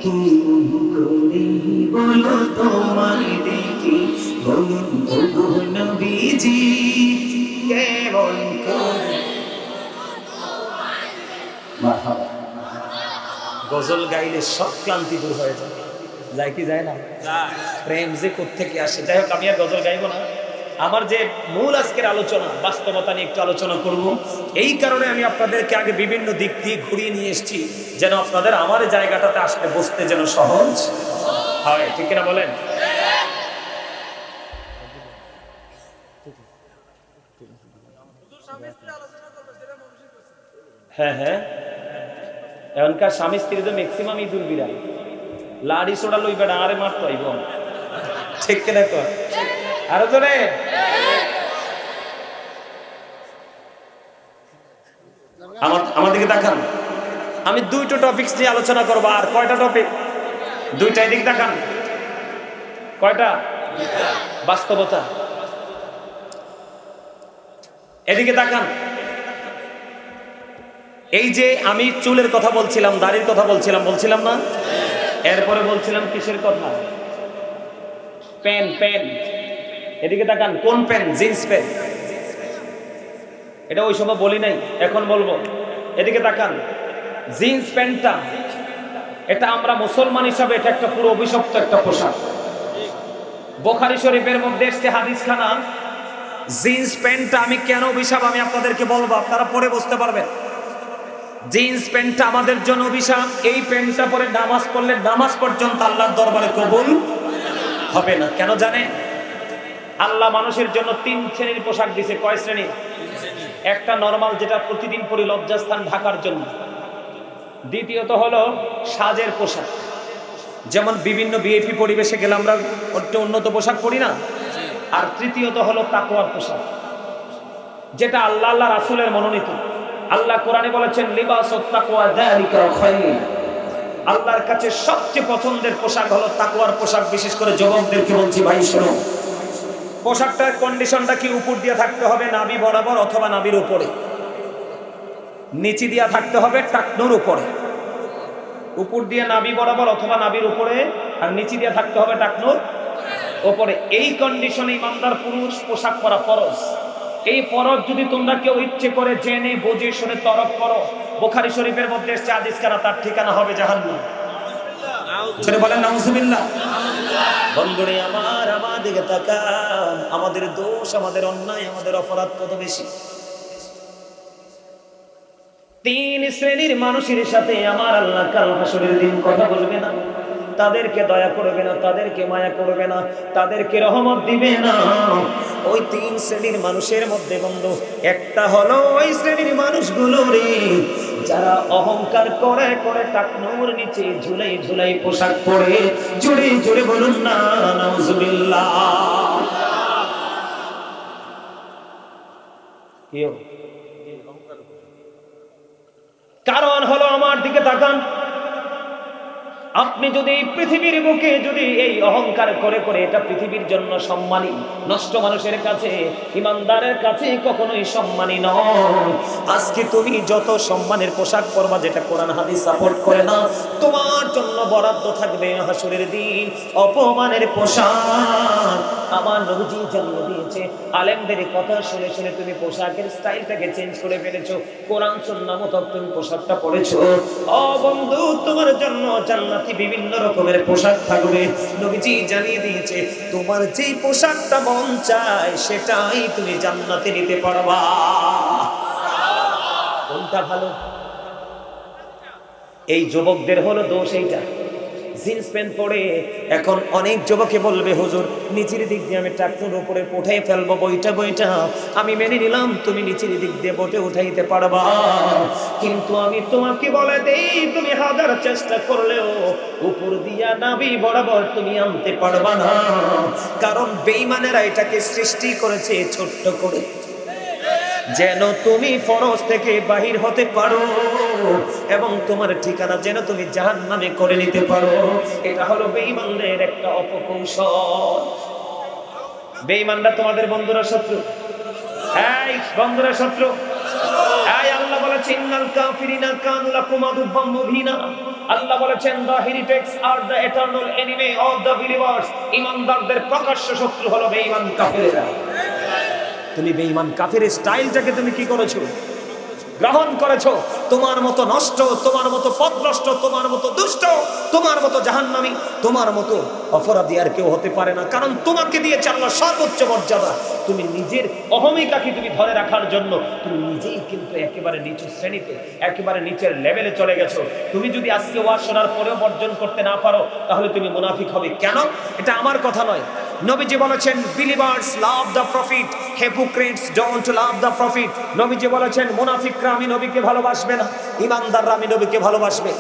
কেমন করে বলো তোমায় দেখি, বলুন ওগো নবীজি, কেমন করে। মারহাবা। গজল গাইলে সব ক্লান্তি দূর হয়ে যায়, যায় কি যায় না? প্রেম যে কোত্থেকে আসে। যাই হোক, আমি আর গজল গাইবো না। আমার যে মূল আজকের আলোচনা, বাস্তবতা নিয়ে একটু আলোচনা করব। এই কারণে আমি আপনাদেরকে আগে বিভিন্ন দিক দিয়ে ঘুরিয়ে নিয়ে এসেছি, যেন আপনাদের আমার জায়গাটাতে আসতে বসতে যেন সহজ হয়। ঠিক কিনা বলেন? হ্যাঁ হ্যাঁ, এখনকার স্বামী স্ত্রী তো ম্যাক্সিমাম ইঁদুর বিড়াল, লাড়ি সোড়া লই বেড়া আরে মারতো আইব। ঠিক কিনা তো? আরো জোরে। আমার দিকে দেখান। আমি দুইটা টপিকস নিয়ে আলোচনা করবো। আর কয়টা টপিক? দুইটাই দিক দেখান। কয়টা? বাস্তবতা। এদিকে দেখান। এই যে আমি চুলের কথা বলছিলাম, দাড়ির কথা বলছিলাম না? এরপরে বলছিলাম কিসের কথা? পেন। এদিকে দেখান। কোন পেন? Jeans pen. এটা ওই সময় বলি নাই, এখন বলবো। এদিকে তাকান। জিন্স প্যান্টটা, এটা আমরা মুসলমান হিসাবে এটা একটা পুরো অভিশপ্ত একটা পোশাক। বুখারী শরীফের মধ্যে এসেছে হাদিস খানা, জিন্স প্যান্টটা আমি কেন অভিশাপ আমি আপনাদেরকে বলবো, আপনারা পরে বুঝতে পারবেন। জিন্স প্যান্টটা আমাদের জন্য অভিশাপ। এই প্যান্টটা পরে নামাজ পড়লে নামাজ পর্যন্ত আল্লাহর দরবারে কবুল হবে না। কেন জানেন? আল্লাহ মানুষের জন্য 3 শ্রেণীর পোশাক দিয়েছে। কয় শ্রেণী? একটা নরমাল, যেটা প্রতিদিন পরি লজ্জাস্থান ঢাকার জন্য। দ্বিতীয়ত হলো সাজের পোশাক, যেমন বিভিন্ন ভিআইপি পরিবেশে গেলে আমরা একটু উন্নত পোশাক পরি না। আর তৃতীয়ত হলো তাকওয়ার পোশাক, যেটা আল্লাহ রাসূলের মনোনীত। আল্লাহ কোরআনে বলেছেন লিবাসুত তাকওয়া যালিকা খায়র। আল্লাহর কাছে সবচেয়ে পছন্দের পোশাক হলো তাকওয়ার পোশাক। বিশেষ করে যুবকদেরকে বলছি, ভাই শোনো, পোশাকটার কন্ডিশনটা কি? উপর দিয়ে থাকতে হবে নাভি বরাবর অথবা নাভির উপরে, নিচে দিয়ে থাকতে হবে টাকনুর উপরে। উপর দিয়ে নাভি বরাবর অথবা নাভির উপরে, আর নিচে দিয়ে থাকতে হবে টাকনুর উপরে। এই কন্ডিশনে ইমানদার পুরুষ পোশাক পরা ফরজ। এই ফরজ যদি তোমরা কেউ ইচ্ছে করে জেনে বুঝে শুনে তরক করো, বুখারী শরীফের মধ্যে এসেছে হাদিস খানা, তার ঠিকানা হবে জাহান্নাম। ছেড়ে বলেন নাউজুবিল্লাহ। বন্ধুরে আমার দিকে তাকান। আমাদের দোষ, আমাদের অন্যায়, আমাদের অপরাধ কত বেশি। 3 শ্রেণীর মানুষের সাথে আমার আল্লাহ কাল হাসরের দিন কথা বলবে না, তাদেরকে দয়া করবে না, তাদেরকে মায়া করবে না, তাদেরকে রহমত দিবে না। ওই 3 শ্রেণীর মানুষের মধ্যে বন্ধু একটা হলো ওই শ্রেণীর মানুষগুলো রে, যারা অহংকার করে করে টাকনুর নিচে ঝুলাই পোশাক পরে, জোরে বলুন না নাউজুবিল্লাহ। কারণ হলো, আমার দিকে তাকান, আপনি যদি পৃথিবীর বুকে যদি এই অহংকার করে করে এটা পৃথিবীর জন্য সম্মানী, নষ্ট মানুষের কাছে, ইমানদারের কাছে কখনোই সম্মানী নয়। আজকে তুমি যত সম্মানের পোশাক পরবা যেটা কোরআন হাদিস সাপোর্ট করে না, তোমার জন্য বরাদ্দ থাকবে হাসরের দিন অপমানের পোশাক। আমার নবীজি জন্ম দিয়েছে, আলেমদের কথা শুনে শুনে তুমি পোশাকের স্টাইলটাকে চেঞ্জ করে ফেলেছো, কোরআন সুন্নাহ মতো তুমি পোশাকটা পরেছো। ও বন্ধু, তোমার জন্য জান্নাতি বিভিন্ন রকমের পোশাক থাকবে। নবীজি জানিয়ে দিয়েছে, তোমার যেই পোশাকটা মন চায় সেটাই তুমি জান্নাতে নিতে পারবা। কোনটা ভালো? এই যুবকদের হলো দোষ এইটা, জিন্স প্যান্ট পরে এখন অনেক যুবকে বলবে হুজুর নিচের দিক দিয়ে আমি ট্রাক্টর উপরে উঠাই ফেলবো বইটা। আমি মেনে নিলাম তুমি নিচের দিক দিয়ে বটে উঠাইতে পারবা, কিন্তু আমি তোমাকে বলে দেই তুমি হাজার চেষ্টা করলেও উপর দিয়া নাভি বরাবর তুমি আনতে পারবা না। কারণ বেঈমানেরা এটাকে সৃষ্টি করেছে ছোট্ট করে, যেন তুমি ফরজ থেকে বাহির হতে পারো এবং তোমার ঠিকানা যেন তুমি জাহান্নামে করে নিতে পারো। এটা হলো বেঈমানদের একটা অপকৌশল। বেঈমানরা তোমাদের বন্ধুরা শত্রু, এই বন্ধুরা শত্রু। এই আল্লাহ বলেছেন ইন্নাল কাফিরিনা কানু লাকুম আদুওয়াম মুবিনা। আল্লাহ বলেছেন the heretics are the eternal enemy of the believers। ঈমানদারদের প্রকাশ্য শত্রু হলো বেঈমান কাফেররা। তুমি বেঈমান কাফের স্টাইলটাকে তুমি কি করেছো? গ্রহণ করেছো। তোমার মতো নষ্ট, তোমার মতো পথভ্রষ্ট, তোমার মতো দুষ্ট, তোমার মতো জাহান্নামী, তোমার মতো অপরাধী আর কেউ হতে পারে না। কারণ তোমাকে দিয়েছে আল্লাহ সর্বোচ্চ মর্যাদা। তুমি নিজের অহমিকাকে তুমি ধরে রাখার জন্য তুমি নিজেই কিন্তু একেবারে নিচু শ্রেণীতে, একেবারে নিচের লেভেলে চলে গেছো। তুমি যদি আজকে ওয়াজ শোনার পরেও বর্জন করতে না পারো তাহলে তুমি মুনাফিক হবে। কেন? এটা আমার কথা নয়, নবীজি বলেছেন believers love the profit, hypocrites don't love the profit. নবীজি বলেছেন মুনাফিকরা আমি নবীকে ভালোবাসবে না, ঈমানদাররা আমি নবীকে ভালোবাসবে।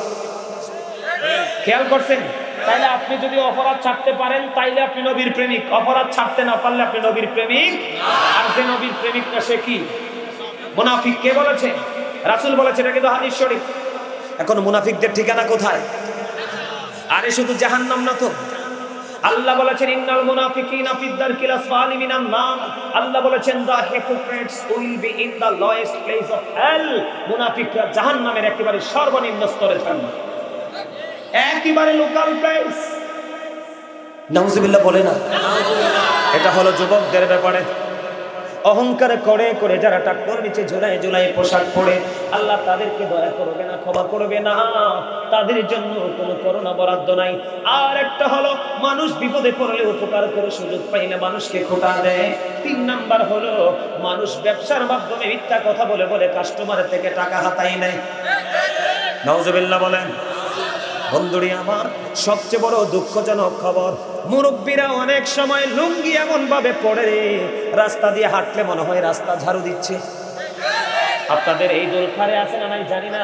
খেয়াল করছেন? তাইলে আপনি যদি অপরাধ ছাড়তে পারেন তাইলে আপনি নবীর প্রেমিক, অপরাধ ছাড়তে না পারলে আপনি নবীর প্রেমিক। আর যে নবীর প্রেমিক না সে কি? মুনাফিক। কে বলেছে? রাসূল বলেছে, এটা কিন্তু হাদিস শরীফ। এখন মুনাফিকদের ঠিকানা কোথায়? আরে শুধু জাহান্নাম না তো। আল্লাহ বলেছেন ইন্নাল মুনাফিকিনা ফিদ দারকিল আসফালি মিনান নার। আল্লাহ বলেছেন the hypocrites will be in the lowest place of hell। মুনাফিকরা জাহান্নামের একেবারে সর্বনিম্ন স্তরে থাকবে, একেবারে লোকাল প্লেস। নাউজুবিল্লাহ বলে না? এটা হলো যুবকদের ব্যাপারে। অহংকার করে করে যারা ট্রাক্টর নিচে ঝুলাই ঝুলাই পোশাক পরে, আল্লাহ তাদেরকে দয়া করবে না, ক্ষমা করবে না, তাদের জন্য কোনো করুণা বরাদ্দ নাই। আর একটা হলো মানুষ বিপদে পড়লে উপকার করে সুযোগ পাইলে মানুষকে খোটা দেয়। 3 নাম্বার হলো মানুষ ব্যবসার মাধ্যমে মিথ্যা কথা বলে বলে কাস্টমারের থেকে টাকা হাতায় নেয়। নাউজুবিল্লাহ বলেন। বন্ধুরি আমার, সবচেয়ে বড় দুঃখজনক খবর, মুরব্বীরা অনেক সময় লুঙ্গি এমন ভাবে পড়ে রাস্তা দিয়ে হাঁটলে মনে হয় রাস্তা ঝাড়ু দিচ্ছে। আপনাদের এই দোলখারে আছে না নাই জানি না,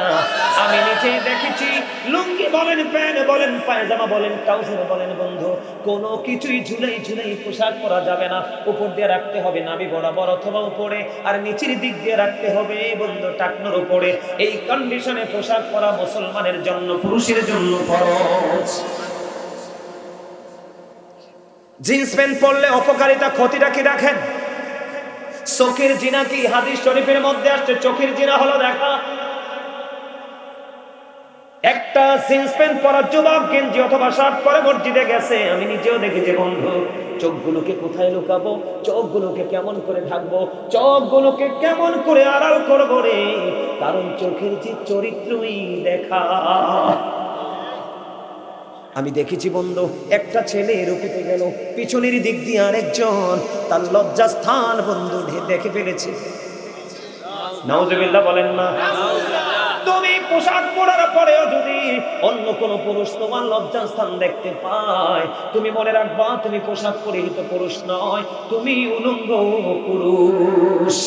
আমি নিজেই দেখেছি লুঙ্গি বলেন, প্যান্ট বলেন, পায়জামা বলেন, ট্রাউজার বলেন, বন্ধু কোনো কিছুই ঝুলাই ঝুলাই পোশাক পরা যাবে না। উপর দিয়ে রাখতে হবে নাভি বরাবর অথবা উপরে, আর নিচের দিক দিয়ে রাখতে হবে বন্ধু টাকনোর উপরে। এই কন্ডিশনে পোশাক পরা মুসলমানের জন্য, পুরুষের জন্য ফরজ। জিন্স প্যান্ট পরলে অপকারিতা ক্ষতিটা কি দেখেন? চোখের জিনা কি? হাদিস শরীফের মধ্যে আসছে চোখের জিনা হলো দেখা। একটা জিন্স প্যান্ট পরা যুবক গেঞ্জি অথবা শার্ট পরে মসজিদে গেছে, আমি নিজেও দেখেছি বন্ধু। চোখগুলোকে কোথায় লুকাবো, চোখগুলোকে কেমন করে ঢাকবো, চোখগুলোকে কেমন করে আড়াল করবো রে? কারণ চোখের যে চরিত্রই দেখা। আমি দেখেছি বন্ধু, একটা ছেলে রুকিতে গেল, পিছনের দিক দিয়ে আরেকজন তার লজ্জাস্থান বন্ধু দেখে ফেলেছে। নাউজুবিল্লাহ বলেন না? তুমি পোশাক পরার পরেও যদি অন্য কোন পুরুষ তোমার লজ্জাস্থান দেখতে পায়, তুমি মনে রাখবা তুমি পোশাক পরিহিত পুরুষ নয়, তুমি উলঙ্গ পুরুষ।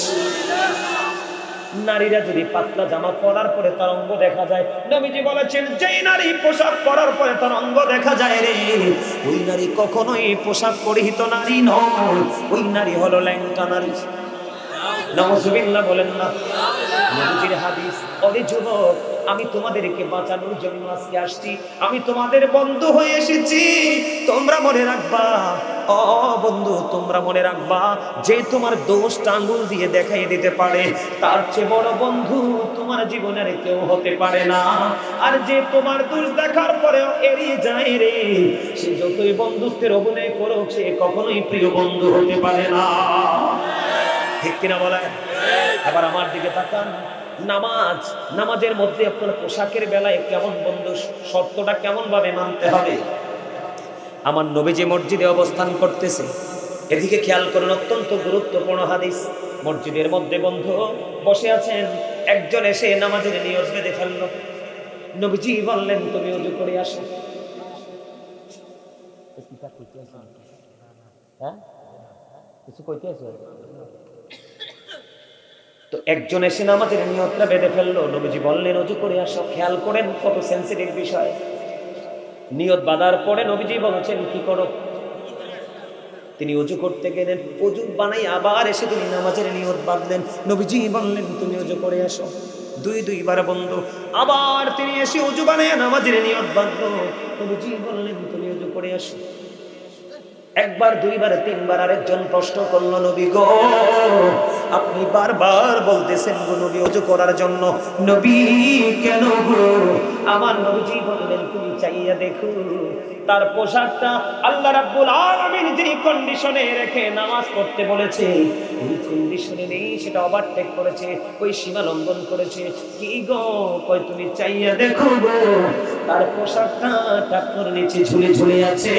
নারীরা যদি পাতলা জামা পরার পরে তার অঙ্গ দেখা যায়, নবীজি বলেছেন যেই নারী পোশাক পরার পরে তার অঙ্গ দেখা যায় রে, ওই নারী কখনোই পোশাক পরিহিত নারী নয়, ওই নারী হলো ল্যাংটা নারী। নাউজুবিল্লাহ বলেন না? নবীজির হাদিস, ওরে যুবক, আমি তোমাদেরকে বাঁচানোর জন্য আজকে আসছি, আমি তোমাদের বন্ধু হয়ে এসেছি। তোমরা মনে রাখবা, ও বন্ধু, তোমরা মনে রাখবা, যে তোমার দোষটা আঙ্গুল দিয়ে দেখাই দিতে পারে, তার চেয়ে বড় বন্ধু তোমার জীবনের কেউ হতে পারে না। আর যে তোমার দোষ দেখার পরেও এড়িয়ে যায় রে, সে যতই বন্ধুত্বের অভিনয় করুক, সে কখনোই প্রিয় বন্ধু হতে পারে না। ঠিক কিনা বলেন? এবার আমার দিকে তাকান। নামাজের মধ্যে আপনার পোশাকের বেলায় কেমন বন্ধু, শর্তটা কেমন ভাবে মানতে হবে? আমার নবীজি মসজিদে অবস্থান করতেছে, এদিকে খেয়াল করুন, অত্যন্ত গুরুত্বপূর্ণ হাদিস। মসজিদের মধ্যে বন্ধু বসে আছেন, একজন এসে নামাজের নিয়ত বেঁধে ফেললো। নবীজি বললেন, তুমি ওযু করে আসো। হ্যাঁ, কিছু কইতে আছো? তো একজন এসে নামাজের নিয়তটা বেঁধে ফেললো, নবীজি বললেন, ওযু করে আসো। খেয়াল করেন কত সেনসিটিভ বিষয়। নিয়ত বাঁধার পরে নবীজি বলেছেন কি করো? তিনি ওযু করতে গেলেন, ওযু বানাই আবার এসে তিনি নামাজের নিয়ত বাঁধলেন। নবীজি বললেন, তুমি ওযু করে আসো। দুইবার বন্ধু আবার তিনি এসে ওযু বানায় নামাজের নিয়ত বাঁধলো। নবীজি বললেন, তুমি ওযু করে আসো। একবার, দুইবার, তিনবার আরেকজন প্রশ্ন করলো, নবী গো, আপনি বারবার বলতেছেন গো নবী ওযু করার জন্য, নবী কেন গো? আমার নবীজি বললেন, তুমি চাইয়া দেখো, তার পোশাকটা আল্লাহ রাব্বুল আলামিন যে কন্ডিশনে রেখে নামাজ পড়তে বলেছে, ওই কন্ডিশনে নেই, সেটা ওভারটেক করেছে, ওই সীমা লঙ্ঘন করেছে। কি গো? কই তুমি চাইয়া দেখো গো, তার পোশাকটা টাকনোর নিচে ঝুলে ঝুলে আছে।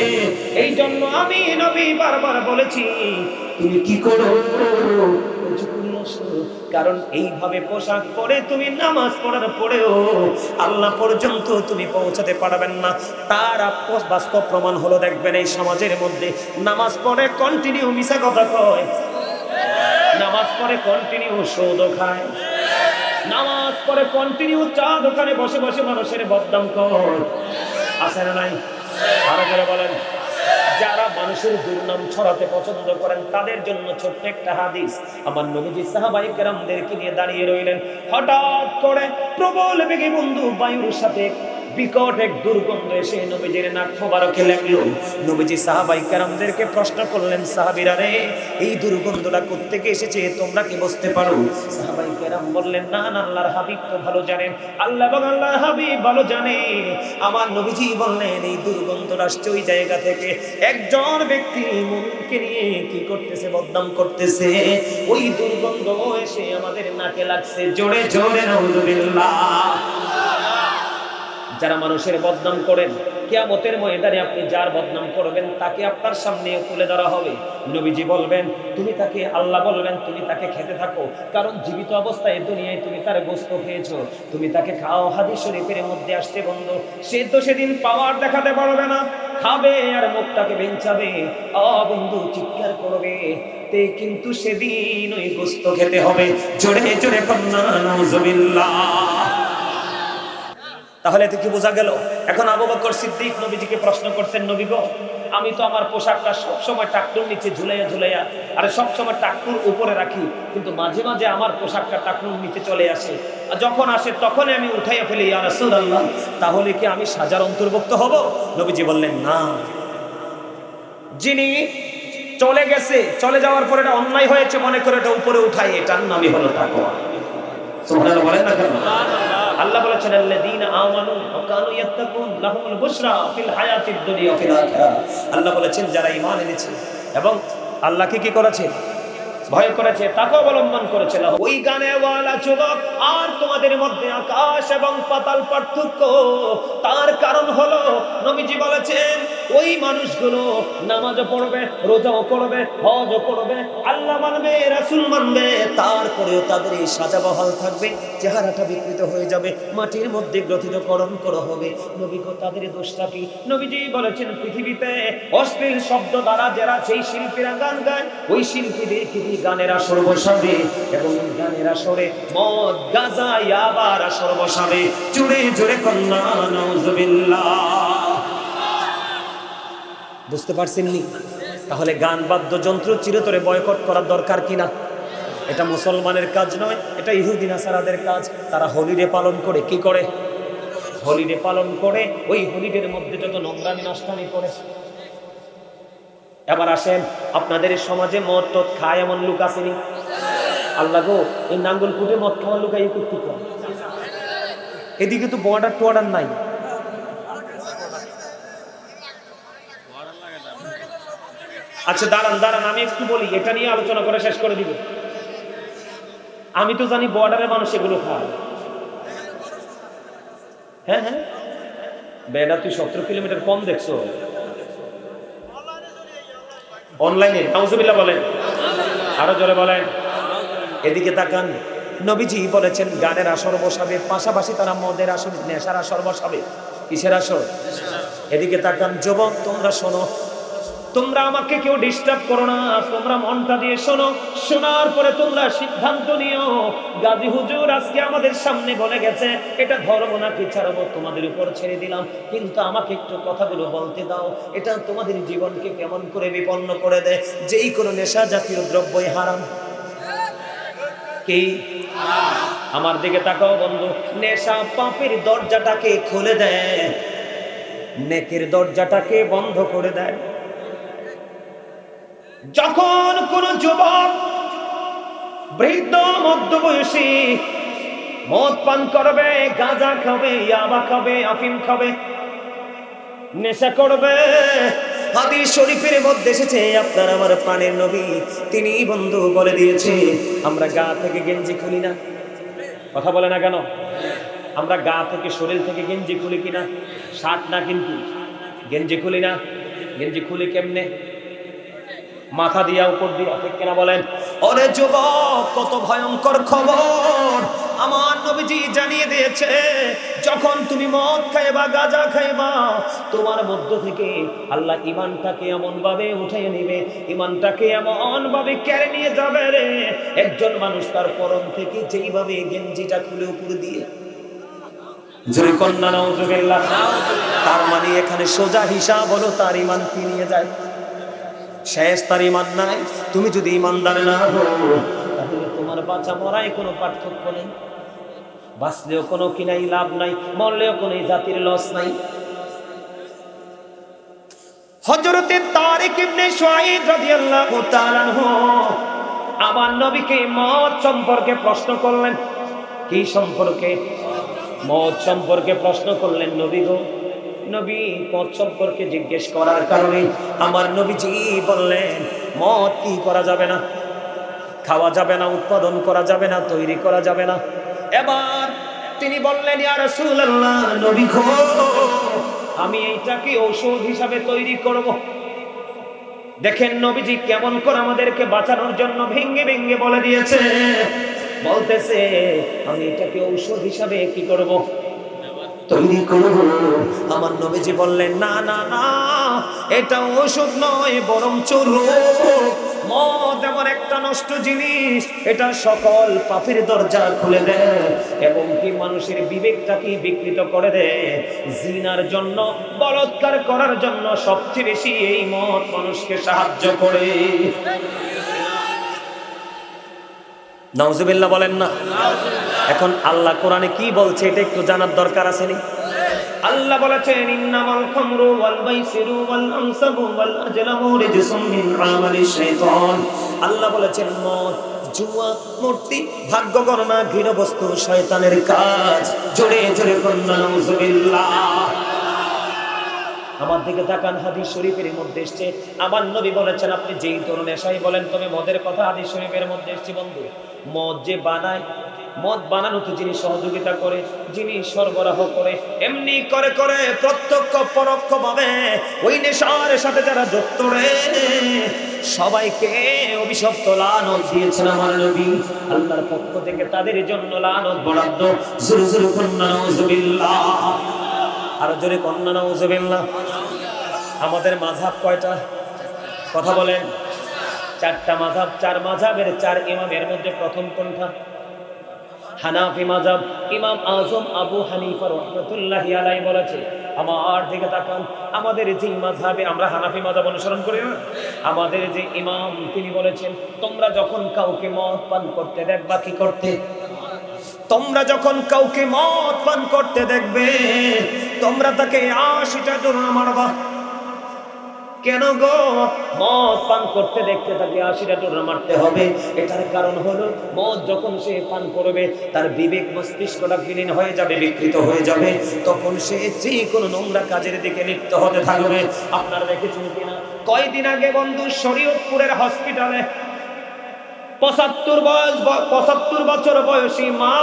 এই জন্য আমি নবী বারবার বলেছি, তুমি কি করো? কারণ এইভাবে পোশাক পরে তুমি নামাজ পড়ার পরেও আল্লাহ পর্যন্ত তুমি পৌঁছাতে পারবেন না। তার বাস্তব প্রমাণ হলো, দেখবেন এই সমাজের মধ্যে নামাজ পড়ে কন্টিনিউ মিশা কথা কয়, নামাজ পড়ে কন্টিনিউ সুদ খায়, নামাজ পড়ে কন্টিনিউ চা দোকানে বসে বসে মানুষের বদনাম করে। আছে না নাই? আরো করে বলেন। যারা মানুষের দুর্নাম ছড়াতে পছন্দ করেন, তাদের জন্য ছোট্ট একটা হাদিস। আমার নবীজি সাহাবায়ে কেরামদেরকে নিয়ে দাঁড়িয়ে রইলেন, হঠাৎ করে প্রবল বেগে বন্ধু বায়ুর সাথে বিকট এক দুর্গন্ধ এসে নবীজির নাক মোবারকে লাগলো। নবীজি সাহাবায়ে কেরামদেরকে প্রশ্ন করলেন, সাহাবীরা রে, এই দুর্গন্ধটা কোত্থেকে এসেছে, তোমরা কি বুঝতে পারো? সাহাবায়ে কেরাম বললেন, না না, আল্লাহর হাবিব তো ভালো জানেন। আল্লাহ এবং আল্লাহর হাবিব ভালো জানে। আমার নবীজি বললেন, এই দুর্গন্ধটা আসছে ওই জায়গা থেকে, একজন ব্যক্তি মুমিনকে নিয়ে কি করতেছে, বদনাম করতেছে। ওই দুর্গন্ধ এসে আমাদের নাকে লাগছে। জোরে জোরে নাউযুবিল্লাহ। যারা মানুষের বদনাম করেন, কিয়ামতের ময়দানে আপনি যার বদনাম করবেন, তাকে আপনার সামনে তুলে ধরা হবে। নবীজি বলবেন, তুমি তাকে, আল্লাহ বলবেন, তুমি তাকে খেতে থাকো, কারণ জীবিত অবস্থায় দুনিয়ায় তুমি তার গোশত খেয়েছো, তুমি তাকে খাও। হাদিস শরীফের মধ্যে আসছে বন্ধু, সে তো সেদিন পাওয়ার দেখাতে পারবে না, খাবে আর মুখটাকে বেঞ্চাবে, বন্ধু চিৎকার করবে, কিন্তু সেদিন ওই গোশত খেতে হবে। জোরে জোরে কন্যা নাউযুবিল্লাহ। তাহলে এতে কি বোঝা গেল? এখন আবু বকর সিদ্দিক নবীজিকে প্রশ্ন করছেন, নবী গো, আমি তো আমার পোশাকটা সবসময় টাকনুর নিচে ঝুলাইয়া ঝুলাইয়া, আরে সবসময় টাকনুর উপরে রাখি, কিন্তু মাঝে মাঝে আমার পোশাকটা টাকনুর নিচে চলে আসে, যখন আসে তখনই আমি উঠাইয়া ফেলি, ইয়া রাসূলুল্লাহ, তাহলে কি আমি সাজার অন্তর্ভুক্ত হব? নবীজি বললেন, না, যিনি চলে গেছে, চলে যাওয়ার পরে এটা অন্যায় হয়েছে মনে করে এটা উপরে উঠাই, এটার নামই হলো তাকওয়া। সুবহানাল্লাহ বলেন না কেন? আল্লাহ বলেছেন, আল্লাযীনা আমানু ওয়া কানু ইয়াত্তাকুন লাহুমুল বুশরা ফিল হায়াতিদ দুনিয়া ওয়া ফিল আখিরাহ। আল্লাহ বলেছেন, যারা ঈমান এনেছে এবং আল্লাহকে কি করেছে, ভয় করেছে, তাকে অবলম্বন করেছে, ওই গানেওয়ালা যুবক। আর তোমাদের মধ্যে আকাশ এবং পাতাল পার্থক্য। তার কারণ হলো, নবীজি বলেছেন, ওই মানুষগুলো নামাজও পড়বে, রোজাও করবে, হজও করবে, আল্লাহ মানবে, রাসূল মানবে, তারপরেও তাদের এই সাজা বহাল থাকবে, চেহারাটা বিকৃত হয়ে যাবে, মাটির মধ্যে গ্রথিতকরণ করা হবে। নবী গো, তাদের দোষটা কি? নবীজি বলেছেন, পৃথিবীতে অশ্লীল শব্দ দ্বারা যারা সেই শিল্পীরা গান গায়, ওই শিল্পীদের কি গানের আসর বসাবে, এবং গানের আসরে মদ, গাঁজা, ইয়াবার আসর বসাবে। জোরে জোরে কন্যা নাউযুবিল্লাহ। বুঝতে পারছেন নি? তাহলে গান বাদ্যযন্ত্র চিরতরে বয়কট করার দরকার কিনা? এটা মুসলমানের কাজ নয়, এটা ইহুদি নাসারাদের কাজ। তারা হলিডে পালন করে। কি করে? হলিডে পালন করে। ওই হলিডের মধ্যে যত নোংরামি নষ্টামি করে। এবার আসেন, আপনাদের এই সমাজে মদ টদ খায় এমন লোক আসেনি? আল্লাহ গো, এই নাঙ্গলকুটে মদ খাওয়ার লোক এই করতে কম। এদিকে তো বর্ডার টোয়ার্ডার নাই। আচ্ছা দাঁড়ান দাঁড়ান, আমি একটু বলি, এটা নিয়ে আলোচনা করে শেষ করে দিব। আমি তো জানি বর্ডারের মানুষ এগুলো খায়। হ্যাঁ হ্যাঁ, বেড়া তুই 17 কিলোমিটার কম দেখছো অনলাইনে। নাউজুবিল্লাহ বলেন, আরো জোরে বলেন। এদিকে তাকান, নবীজি বলেছেন গানের আসর বসাবে, পাশাপাশি তারা মদের আসর, নেশার আসর বসাবে। কিসের আসর? এদিকে তাকান যুবক, তোমরা শোনো, তোমরা আমাকে কেউ ডিস্টার্ব করো না, তোমরা মনটা দিয়ে শোনো, শোনার পরে তোমরা সিদ্ধান্ত নিও। গাজী হুজুর আজকে আমাদের সামনে বলে গেছে, এটা ধরবো নাকি ছাড়বো তোমাদের উপর ছেড়ে দিলাম, কিন্তু আমাকে একটু কথাগুলো বলতে দাও, এটা তোমাদের জীবনকে কেমন করে বিপন্ন করে দেয়। যেই কোনো নেশা জাতীয় দ্রব্যই হারাম। কি? আমার দিকে তাকাও বন্ধু। নেশা পাপের দরজাটাকে খুলে দেয়, নেকের দরজাটাকে বন্ধ করে দেয়। যখন কোন যুবক, বৃদ্ধ, মধ্যবয়সী মদ পান করবে, গাঁজা খাবে, ইয়াবা খাবে, আফিম খাবে, নেশা করবে, হাদিস শরীফের মধ্যে এসেছে, আপনার আমার প্রাণের নবী তিনি বন্ধু বলে দিয়েছে, আমরা গা থেকে গেঞ্জি খুলি না। কথা বলে না কেন? আমরা গা থেকে, শরীর থেকে গেঞ্জি খুলি কিনা? শার্ট না কিন্তু, গেঞ্জি খুলি না। গেঞ্জি খুলি কেমনে? মাথা দিয়া, উপর দিয়া, ঠিক কিনা বলেন? ওরে যুবক, কত ভয়ঙ্কর খবর আমার নবীজি জানিয়ে দিয়েছে। যখন তুমি মদ খাইবা, গাঁজা খাইবা, তোমার মধ্য থেকে আল্লাহ ইমানটাকে এমন ভাবে উঠিয়ে নেবে, ইমানটাকে এমন ভাবে কেড়ে নিয়ে যাবে রে। একজন মানুষ তার পরন থেকে যেইভাবে গেঞ্জিটা খুলে উপর দিয়ে, জোরে কন্যা নাউজুবিল্লাহ, তার মানে এখানে সোজা হিসাব হলো তার ইমান ফিরিয়ে যায়, শেষ, তার ইমান নাই। তুমি যদি ইমানদার না হো, তাহলে তোমার বাঁচা মরায় কোনো পার্থক্য নেই। বাঁচলেও কোনো কিনাই লাভ নাই, মরলেও কোনো জাতির লস নাই। হযরতে তারিক ইবনে শুআইব রাদিয়াল্লাহু তাআলা আনহু আমার নবীকে মদ সম্পর্কে প্রশ্ন করলেন। কি সম্পর্কে? মদ সম্পর্কে প্রশ্ন করলেন। নবী গো, নবী মদ সম্পর্কে জিজ্ঞেস করার কারণে আমার নবীজি বললেন, মদ কি করা যাবে না? খাওয়া যাবে না, উৎপাদন করা যাবে না, তৈরি করা যাবে না। এবার তিনি বললেন, ইয়া রাসূলুল্লাহ, নবী গো, আমি এইটাকে ঔষধ হিসাবে তৈরি করব। দেখেন নবীজি কেমন করে আমাদেরকে বাঁচানোর জন্য ভেঙ্গে ভেঙ্গে বলে দিয়েছে। বলতেছে, আমি এটাকে ঔষধ হিসাবে কি করব? তৈরি করব। আমার নবীজি বললেন, না না না, এটা ঔষধ নয়, বরং রোগ। মদ এমন একটা নষ্ট জিনিস, এটা সকল পাপের দরজা খুলে দেয় এবং কি মানুষের বিবেকটাকে বিকৃত করে দেয়। জিনার জন্য, বলাৎকার করার জন্য সবচেয়ে বেশি এই মদ মানুষকে সাহায্য করে। নাউজুবিল্লাহ বলেন না? এখন আল্লাহ কোরআনে কি বলছে এটা একটু জানার দরকার আছে নি? আল্লাহ বলেছেন, ইন্নামাল খামরু ওয়াল মাইসিরু ওয়াল আনসাবু ওয়াল আজলামু রিজসুম মিন আমালিশ শাইতান। আল্লাহ বলেছেন মদ, জুয়া, মূর্তি, ভাগ্য গণনা, ঘৃণ বস্তু শয়তানের কাজ। জোরে জোরে কন্যা নাউজুবিল্লাহ। আমার দিকে তাকান, হাদিস শরীফের মধ্যে এসেছে, আমার নবী বলেছেন, আপনি যেই ধরনের নেশাই বলেন, তবে মদের কথা হাদিস শরীফের মধ্যে এসেছে বন্ধু। মদ যে বানায়, মদ বানানোতে যিনি সহযোগিতা করে, যিনি সরবরাহ করে, এমনি করে করে প্রত্যক্ষ পরোক্ষ ভাবে ওই নেশার সাথে যারা যুক্ত রে, সবাইকে অভিশপ্ত লানত দিয়েছেন আমার নবী। আল্লাহর পক্ষ থেকে তাদের জন্য লানত বরাদ্দ। জোরে জোরে কন্যা নাউজুবিল্লাহ, আরো জোরে কন্যা নাউজুবিল্লাহ। আমাদের মাযহাব কয়টা? কথা বলেন। 4টা মাযহাব, 4 মাযহাবের 4 ইমামের মধ্যে প্রথম কোনটা? হানাফি মাযহাব। ইমাম আযম আবু হানিফা রাহমাতুল্লাহি আলাইহি বলেছে, আমার দিকে তাকান, আমাদের যে মাযহাবে আমরা হানাফি মাযহাব অনুসরণ করি না, আমাদের যে ইমাম তিনি বলেছেন তোমরা যখন কাউকে মদ পান করতে দেখবা কি করতে, তোমরা যখন কাউকে মদ পান করতে দেখবে তোমরা তাকে 80টা ডোরা মারবা। কেন গো? মদ পান করতে দেখতে তাকে 80টা ডোরা মারতে হবে। এটার কারণ হলো মদ যখন সে পান করবে তার বিবেক মস্তিষ্কটা বিলীন হয়ে যাবে, বিকৃত হয়ে যাবে, তখন সে যে কোনো নোংরা কাজের দিকে লিপ্ত হতে থাকবে। আপনারা দেখেছেন কিনা, কয়দিন আগে বন্ধু শরীয়তপুরের হসপিটালে 75 বছর বয়সী মা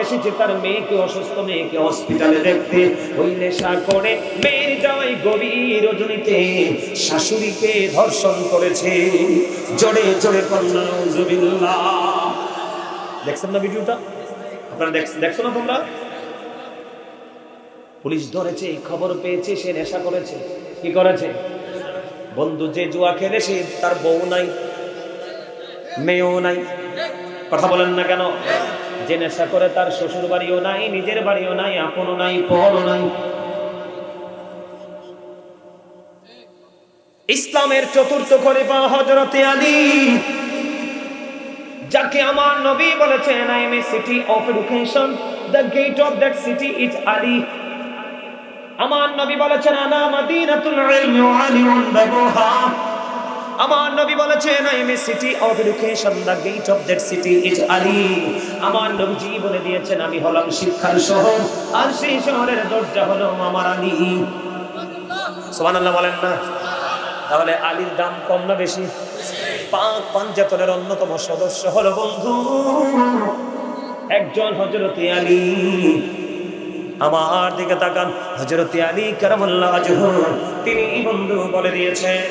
এসেছে তার মেয়েকে, অসুস্থ মেয়েকে হসপিটালে দেখতে। ওই নেশা করে মেয়ের জামাই গভীর রজনীতে শাশুড়িকে ধর্ষণ করেছে। জোরে জোরে কন্যা নাউজুবিল্লাহ। দেখছেন না ভিডিওটা? আপনারা দেখছো না তোমরা? পুলিশ ধরেছে, খবর পেয়েছে সে নেশা করেছে। কি করেছে? বন্ধু যে জুয়া খেলে সে তার বউ নাই, মেয়েও নাই। কথা বলেন না কেন? যে নেশা করে তার শ্বশুর বাড়িও নাই, নিজের বাড়িও নাই, আপনও নাই, পরও নাই। ইসলামের চতুর্থ খলিফা হযরত আলী, যাকে আমার নবী বলেছেন I am a city of education, the gate of that city is Ali. আমার নবী বলেছেন আনা মাদিনাতুল ইলমি ওয়া আলিউন বাবুহা। আমার নবী বলেছেন I am a city of education, the gate of that city is Ali. আমার নবীজি বলে দিয়েছেন আমি হলাম শিক্ষার শহর, আর সেই শহরের দরজা হলো আমার আলী। সুবহানাল্লাহ বলেন না? তাহলে আলীর দাম কম না বেশি? পাক পাঞ্জাতনের অন্যতম সদস্য হলো বন্ধু একজন হযরত আলী। আমার দিকে তাকান, হযরত আলী কারামাল্লাহু ওয়াজহু তিনি বন্ধু বলে দিয়েছেন,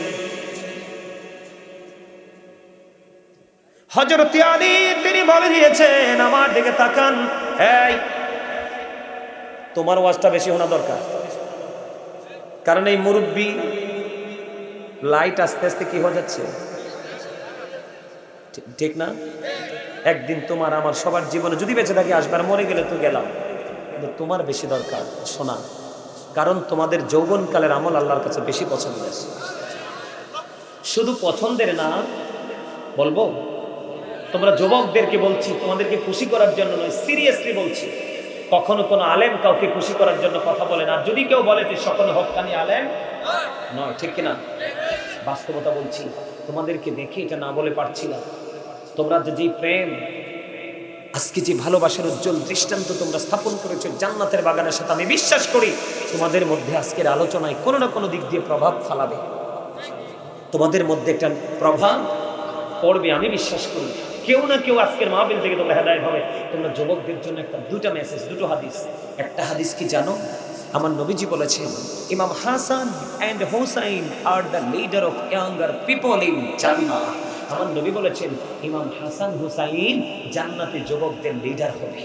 হযরত আলী তিনি বলে দিয়েছেন, আমার দিকে তাকান, এই তোমার ওয়াজটা বেশি শোনা দরকার, কারণ এই মুরব্বী লাইট আস্তে আস্তে কি হয়ে যাচ্ছে, ঠিক না? একদিন তোমার আমার সবার জীবনে যদি বেঁচে থাকি আসবার, মরে গেলে তো গেলাম, কিন্তু তোমার বেশি দরকার শোনা, কারণ তোমাদের যৌবনকালের আমল আল্লাহর কাছে বেশি পছন্দের। শুধু পছন্দের না, বলবো তোমরা যুবকদেরকে বলছি, তোমাদেরকে খুশি করার জন্য নয়, সিরিয়াসলি বলছি। কখনো কোনো আলেম কাউকে খুশি করার জন্য কথা বলে না, যদি কেউ বলে যে সকল হক্কানি আলেম নয়, ঠিক কিনা? বাস্তবতা বলছি, তোমাদেরকে দেখে এটা না বলে পারছি না। তোমরা যে প্রেম, আজকে যে ভালোবাসার উজ্জ্বল দৃষ্টান্ত তোমরা স্থাপন করেছো জান্নাতের বাগানের সাথে, আমি বিশ্বাস করি তোমাদের মধ্যে আজকের আলোচনায় কোনো না কোনো দিক দিয়ে প্রভাব ফেলাবে, তোমাদের মধ্যে একটা প্রভাব পড়বে, আমি বিশ্বাস করি। কেউ না কেউ আজকের মাহফিল থেকে তোমরা হেদায়েত হবে। তোমরা যুবকদের জন্য দুটো মেসেজ, দুটো হাদিস। একটা হাদিস কি জানো? আমার নবীজি বলেছেন Imam Hasan and Hussain are the leader of younger people in Jannah. আমার নবী বলেছেন ইমাম হাসান হুসাইন জান্নাতে যুবকদের লিডার হবে।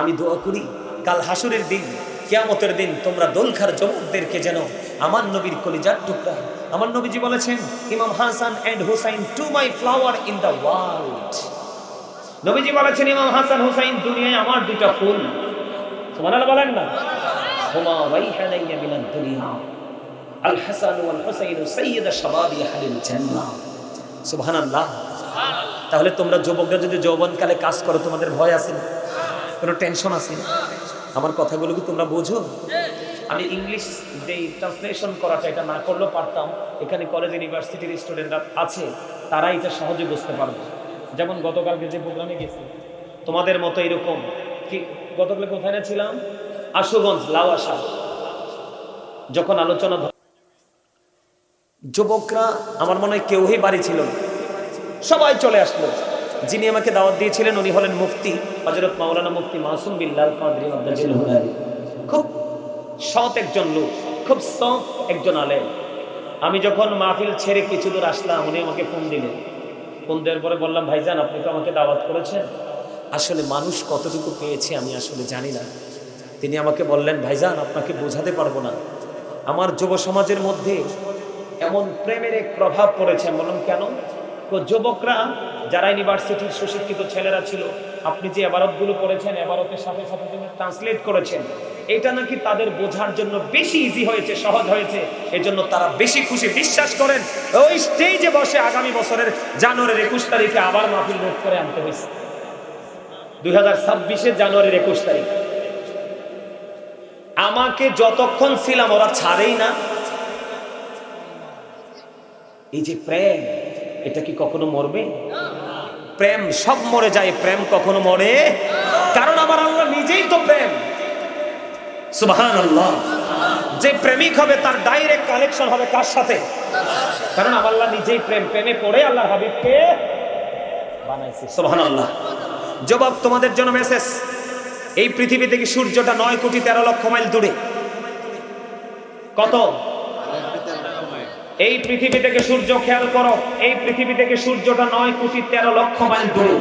আমি দোয়া করি কাল হাসরের দিন, কিয়ামতের দিন তোমরা দোলখার যুবকদেরকে যেন আমার নবীর কলিজার টুকরা। আমার নবীজি বলেছেন Imam Hasan and Hussain to my flower in the world. নবীজি বলেছেন ইমাম হাসান হুসাইন দুনিয়ায় আমার দুটো ফুল। সুবহানাল্লাহ বলেন না? হুমা ওয়াইহানাইয়া মিনাদ দুনিয়া আল হাসান ওয়াল হুসাইন সাইয়্যিদা শাবাবি আহলিল জান্নাহ। সুবহানাল্লাহ। তাহলে তোমরা যুবকরা যদি যৌবনকালে কাজ করো, তোমাদের ভয় আছে না? কোনো টেনশন আছে না? আমার কথাগুলো কি তোমরা বোঝো? আমি ইংলিশ যে ট্রান্সলেশন করাটা এটা না করলেও পারতাম। এখানে কলেজ ইউনিভার্সিটির স্টুডেন্টরা আছে, তারা এটা সহজে বুঝতে পারবে। যেমন গতকালকে যে প্রোগ্রামে গেছি, তোমাদের মতো এরকম কি, গতকাল কোথায় ছিলাম? আশুগঞ্জ লাওয়াসা। যখন আলোচনা, যুবকরা আমার মনে হয় কেউই বাড়ি ছিল না, সবাই চলে আসলো। যিনি আমাকে দাওয়াত দিয়েছিলেন উনি হলেন মুফতি হযরত মাওলানা মুফতি মাসুম বিল্লাল কাদরি আব্বাজিল হুনারি। খুব সৎ একজন লোক, খুব সফট একজন আলেম। আমি যখন মাহফিল ছেড়ে কিছু দূর আসলাম, উনি আমাকে ফোন দিলেন। ফোন দেওয়ার পরে বললাম, ভাইজান আপনি তো আমাকে দাওয়াত করেছেন, আসলে মানুষ কতটুকু পেয়েছে আমি আসলে জানি না। তিনি আমাকে বললেন, ভাইজান আপনাকে বোঝাতে পারবো না, আমার যুব সমাজের মধ্যে এমন প্রেমের এক প্রভাব পড়েছে। আমি বললাম কেন? তো যুবকরা যারা ইউনিভার্সিটির সুশিক্ষিত ছেলেরা ছিল, আপনি যে এবারতগুলো পড়েছেন, এবারতের সাথে সাথে তিনি ট্রান্সলেট করেছেন, এটা নাকি তাদের বোঝার জন্য বেশি ইজি হয়েছে, সহজ হয়েছে, এজন্য তারা বেশি খুশি। বিশ্বাস করেন ওই স্টেজে বসে আগামী বছরের জানুয়ারির 21 তারিখে আবার মাহফিল নোট করে আনতে হয়েছে, 2026 জানুয়ারির 21 তারিখ। আমাকে যতক্ষণ ছিলাম ওরা ছাড়েই না। এই যে প্রেম, এটা কি কখনো মরবে? প্রেম সব মরে যায়, প্রেম কখনো মরে? কারণ আমার আল্লাহ নিজেই তো প্রেম। সুবহানাল্লাহ। যে প্রেমিক হবে তার ডাইরেক্ট কানেকশন হবে কার সাথে? কারণ আমার আল্লাহ নিজেই প্রেম। প্রেমে পড়ে আল্লাহর হাবিবকে বানাইছে। সুবহানাল্লাহ। জবাব তোমাদের জন্য মেসেজ। এই পৃথিবী থেকে সূর্যটা 9,13,00,000 মাইল দূরে। কত? এই পৃথিবী থেকে সূর্য, খেয়াল করো, এই পৃথিবী থেকে সূর্যটা 9,13,00,000 মাইল দূরে।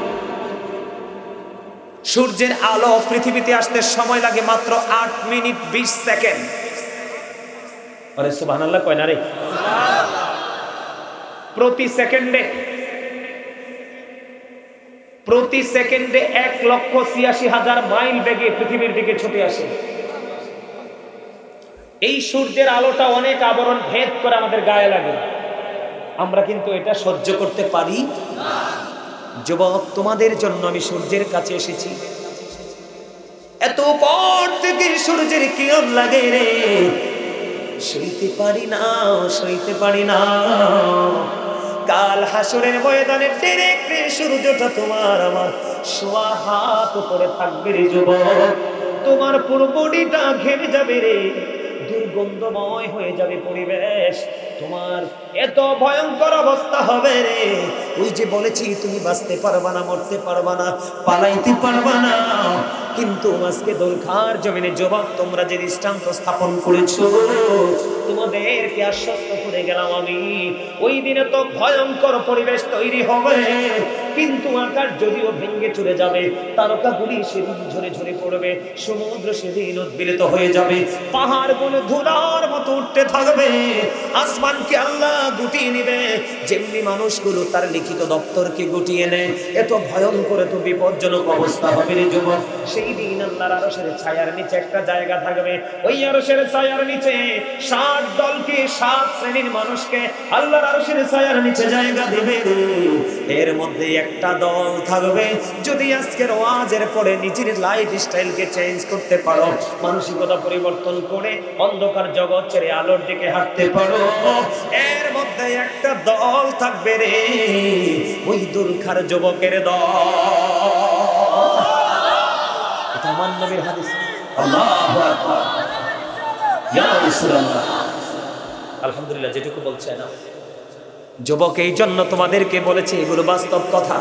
সূর্যের আলো পৃথিবীতে আসতে সময় লাগে মাত্র 8 মিনিট 20 সেকেন্ড। আরে সুবহানাল্লাহ কয় না রে? প্রতি সেকেন্ডে 1,86,000 মাইল বেগে পৃথিবীর দিকে ছুটে আসে। এই সূর্যের আলোটা অনেক আবরণ ভেদ করে আমাদের গায়ে লাগে, আমরা কিন্তু এটা সহ্য করতে পারি না। যুবক, তোমাদের জন্য আমি সূর্যের কাছে এসেছি। এত পর থেকে সূর্যের কিরণ লাগে রে, সইতে পারি না, সইতে পারি না। কাল হাসরের ময়দানে ডাইরেক্ট সূর্যটা তোমার আমার সোয়া হাত উপরে থাকবে রে যুবক। তোমার পুরো বডিটা ঘেমে যাবে রে, দুর্গন্ধময় হয়ে যাবে পরিবেশ, তোমার এত ভয়ঙ্কর অবস্থা হবে রে। ওই যে বলেছি তুমি বাঁচতে পারবা না, মরতে পারবা না, পালাইতে পারবা না, কিন্তু আজকে দোলখার জমিনে যুবক তোমরা যে দৃষ্টান্ত স্থাপন করেছো, তোমাদেরকে আশ্বস্ত করে গেলাম আমি, ওই দিনে তো ভয়ঙ্কর পরিবেশ তৈরি হবে, কিন্তু আকাশ যদিও ভেঙে চলে যাবে, তারকাগুলি সেদিন ঝরে ঝরে পড়বে, সমুদ্র সেদিন উদ্বেলিত হয়ে যাবে, পাহাড়গুলো ধুলার মতো উঠতে থাকবে, আসমানকে আল্লাহ গুটিয়ে নেবে যেমনি মানুষগুলো তার লিখিত দপ্তরকে গুটিয়ে নেয়। এত ভয়ঙ্কর, এত বিপজ্জনক অবস্থা হবে রে যুবক। সেই দিন আল্লাহর আরশের ছায়ার নিচে একটা জায়গা থাকবে, ওই আরশের ছায়ার নিচে 60 দলকে, 7 শ্রেণীর মানুষকে আল্লাহর আরশের ছায়ার নিচে জায়গা দেবে। এর মধ্যে একটা দল থাকবে, যদি আজকের ওয়াজের পরে নিজের লাইফ স্টাইলকে চেঞ্জ করতে পারো, মানসিকতা পরিবর্তন করে অন্ধকার জগৎ ছেড়ে আলোর দিকে হাঁটতে পারো, এর মধ্যে একটা দল থাকবে রে, ওই দুলখার যুবকের দল। এটা আমার নবীর হাদিস। আল্লাহু আকবার, ইয়া রাসূলুল্লাহ। আলহামদুলিল্লাহ, যেটুকু বলছে না যুবক, এই জন্য তোমাদেরকে বলেছি, এগুলো বাস্তব কথা।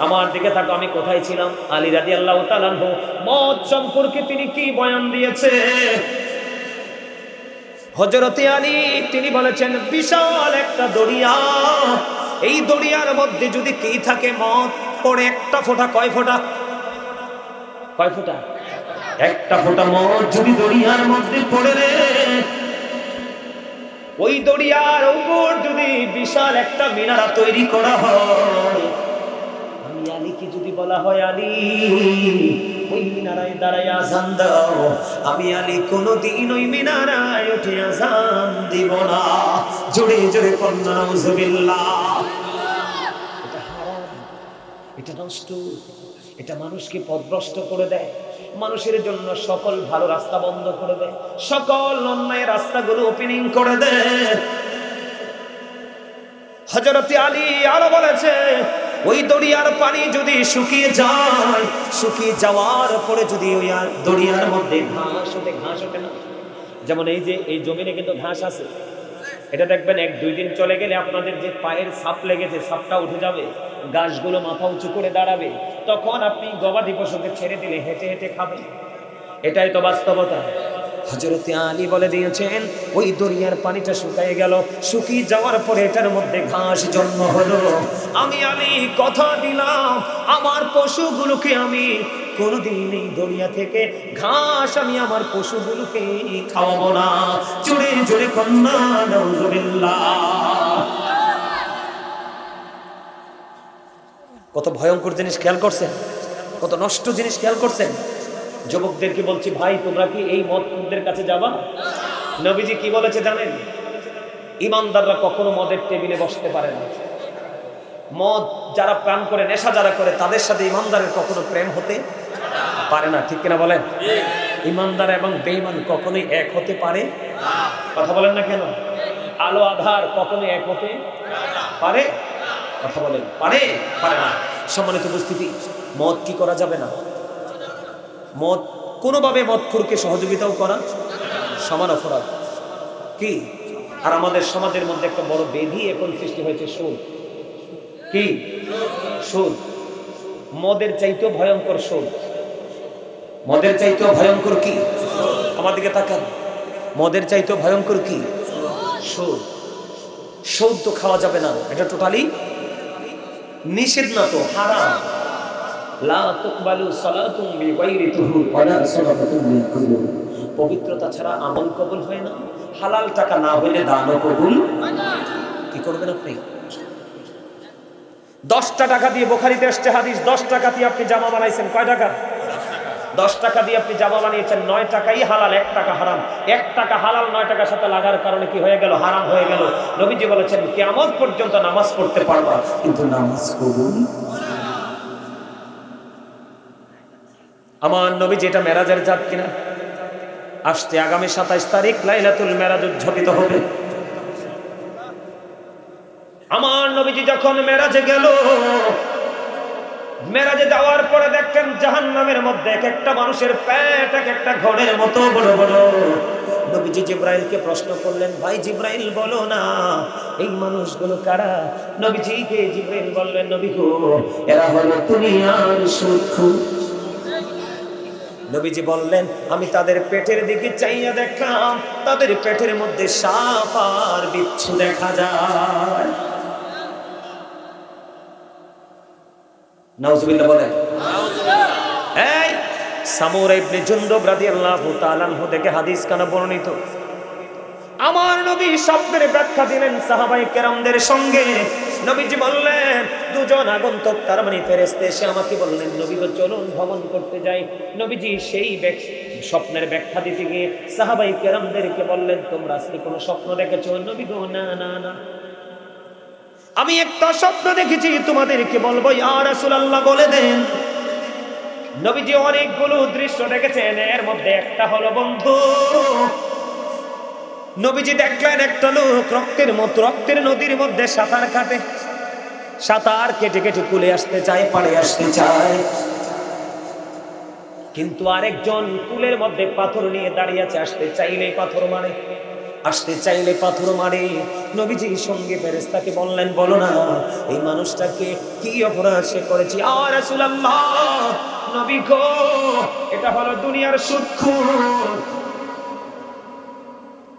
আমার দিকে থাকো, আমি কোথায় ছিলাম? আলী রাদিয়াল্লাহু তাআলা আনহু মত সম্পর্কে তিনি কি বয়ান দিয়েছে? হযরতে আলী তিনি বলেছেন, বিশাল একটা দরিয়া, এই দরিয়ার মধ্যে যদি কি থাকে মদ পড়ে একটা ফোঁটা, কয় ফোঁটা? কয় ফোঁটা? একটা ফোঁটা মদ যদি দরিয়ার মধ্যে পড়ে রে, ওই দরিয়ার উপর যদি বিশাল একটা মিনারা তৈরি করা হয়, আমি আলীকে যদি বলা হয় আলী ওই মিনারায় দাঁড়ায় আযান দাও, আমি আলী কোনদিন ওই মিনারায় উঠে আযান দিব না। জোরে জোরে কন্যা নাউযুবিল্লাহ। এটা হারাম, এটা নষ্ট, এটা মানুষকে পথভ্রষ্ট করে দেয়, মানুষের জন্য সকল ভালো রাস্তা বন্ধ করে দেয়, সকল অন্যায় রাস্তাগুলো ওপেনিং করে দেয়। হযরত আলী আরো বলেছে, ওই দরিয়ার পানি যদি শুকিয়ে যায়, শুকিয়ে যাওয়ার পরে যদি ওই দরিয়ার মধ্যে ঘাস ওঠে, ঘাস ওঠে না, যেমন এই যে এই জমিনে কিন্তু ঘাস আছে, এটা দেখবেন 1-2 দিন চলে গেলে আপনাদের যে পায়ের ছাপ লেগেছে, ছাপটা উঠে যাবে, গাছগুলো মাথা উঁচু করে দাঁড়াবে, তখন আপনি গবাদি পশুকে ছেড়ে দিলে হেঁটে হেঁটে খাবে। এটাই তো বাস্তবতা। হযরতে আলী বলে দিয়েছেন, ওই দরিয়ার পানিটা শুকিয়ে গেল, শুকিয়ে যাওয়ার পরে এটার মধ্যে ঘাস জন্ম হলো, আমি আলী কথা দিলাম আমার পশুগুলোকে আমি কোনদিন এই দরিয়া থেকে ঘাস আমি আমার পশুগুলোকে খাওয়াবো না। জোরে জোরে কন্যা নাউযুবিল্লাহ। কত ভয়ঙ্কর জিনিস খেয়াল করছেন, কত নষ্ট জিনিস খেয়াল করছেন। যুবকদেরকে বলছি, ভাই তোমরা কি এই মদখোরদের কাছে যাবা? নবীজি কি বলেছে জানেন? ইমানদাররা কখনো মদের টেবিলে বসতে পারে না। মদ যারা পান করে, নেশা যারা করে, তাদের সাথে ইমানদারের কখনো প্রেম হতে পারে না। ঠিক কিনা বলেন? ইমানদার এবং বেঈমান কখনোই এক হতে পারে? কথা বলেন না কেন? আলো আধার কখনোই এক হতে পারে? কথা বলেন, পারে? পারে না। সম্মানিত উপস্থিতি, মদ কি করা যাবে না? মদ কোনোভাবে মদখোরকে সহযোগিতাও করা সমান অপরাধ। কি? আর আমাদের সমাজের মধ্যে একটা বড় বেধি এখন সৃষ্টি হয়েছে, সুদ। কি? সুদ। মদের চাইতেও ভয়ঙ্কর সুদ। মদের চাইতেও ভয়ঙ্কর কি? আমার দিকে তাকান। মদের চাইতেও ভয়ঙ্কর কি? সুদ। সুদ তো খাওয়া যাবে না, এটা টোটালি নিষেধ, না তো হারাম। লা তুকবালু সালাতুন বিগাইরি তুহুর ওয়ালা সাদাকাতুন মিন কুবুর। পবিত্রতা ছাড়া আমল কবুল হয় না, হালাল টাকা না হইলে দানও কবুল হয় না। কি করবেন আপনি? 10টা টাকা দিয়ে, বুখারীতে আসছে হাদিস, 10 টাকা দিয়ে আপনি জামা বানাইছেন, কয় টাকা? 10 টাকা দিয়ে আপনি জামা বানিয়েছেন, 9 টাকাই হালাল, 1 টাকা হারাম। 1 টাকা হালাল 9 টাকার সাথে লাগার কারণে কি হয়ে গেল? হারাম হয়ে গেল। নবীজি বলেছেন কিয়ামত পর্যন্ত নামাজ পড়তে পারবা, কিন্তু নামাজ কবুল। আমার নবীজি, এটা মেরাজের রাত কিনা? আসছে আগামী 27 তারিখ লাইলাতুল মেরাজ উদযাপিত হবে। আমার নবীজি যখন মেরাজে গেল, মেরাজে যাওয়ার পরে দেখতেন জাহান্নামের মধ্যে এক একটা মানুষের পেট এক একটা ঘরের মতো বড় বড়। নবীজি জিব্রাইলকে প্রশ্ন করলেন, ভাই জিব্রাইল বলো না, এই মানুষগুলো কারা? নবীজিকে জিব্রাইল বললেন, নবী গো, এরা হলো দুনিয়ার সুদখোর। নবীজি বললেন, আমি তাদের পেটের দিকে চাইয়া দেখলাম, তাদের পেটের মধ্যে সাপ আর বিচ্ছু দেখা যায়। নাউজুবিল্লাহ বলেন। এই সামুরা ইবনে জুনদুব রাদিয়াল্লাহু তাআলা আনহু থেকে হাদিস কানা বর্ণিত। আমার নবী স্বপ্নের ব্যাখ্যা দিলেন সাহাবায়ে কেরামদের সঙ্গে। নবীজি বললেন, দুজন আগন্তুক, তার মানে ফেরেশতা এসে আমাকে বললেন, নবী গো চলুন ভ্রমণ করতে যাই। নবীজি সেই স্বপ্নের ব্যাখ্যা দিতে গিয়ে সাহাবায়ে কেরামদেরকে বললেন, তোমরা আজকে কোনো স্বপ্ন দেখেছো? নবী গো না না না, আমি একটা স্বপ্ন দেখেছি, তোমাদেরকে বলবো। ইয়া রাসূলুল্লাহ বলে দেন। নবীজি অনেকগুলো দৃশ্য দেখেছেন, এর মধ্যে একটা হলো বন্ধু, নবীজি দেখলেন একটা লোক রক্তের নদীর মধ্যে সাঁতার কাটে, সাঁতার কেটে কেটে কুলে আসতে চায়, পাড়ে আসতে চায়, কিন্তু আরেকজন কুলের মধ্যে পাথর নিয়ে দাঁড়িয়ে আছে, আসতে চাইলে পাথর মারে, আসতে চাইলে পাথর মারে। নবীজির সঙ্গে ফেরেশতাকে বললেন, বলো না এই মানুষটাকে কি অপরাধ সে করেছে? ইয়া রাসূলুল্লাহ, নবী গো, এটা হলো দুনিয়ার সুদখোর।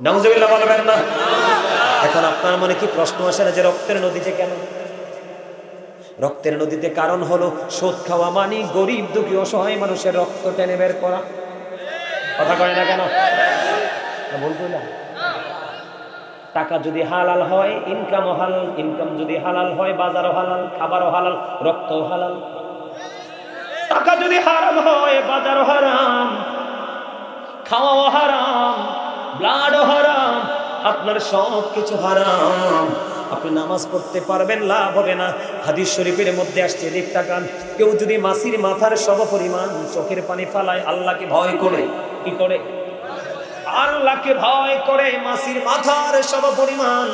নাউজুবিল্লাহ বলবেন না? এখন আপনার মনে কি প্রশ্ন আসে না যে রক্তের নদীতে কেন? রক্তের নদীতে কারণ হলো সুদ খাওয়া মানে গরিব দুঃখী অসহায় মানুষের রক্ত টেনে বের করা। কথা কয় না কেন? ভুল কইলাম? টাকা যদি হালাল হয়, ইনকামও হালাল, ইনকাম যদি হালাল হয়, বাজারও হালাল, খাবারও হালাল, রক্তও হালাল। টাকা যদি হারাম হয়, বাজারও হারাম, খাওয়াও হারাম, ব্লাডও হারাম, আপনার সব কিছু হারাম। আপনি নামাজ পড়তে পারবেন, লাভ হবে না। হাদিস শরীফের মধ্যে আসছে, দিক তাকান, কেউ যদি মাছির মাথার সমপরিমাণ চোখের পানি ফালায়, আল্লাহকে ভয় করে, কি করে? আল্লাহকে ভয় করে মাছির মাথার সমপরিমাণ।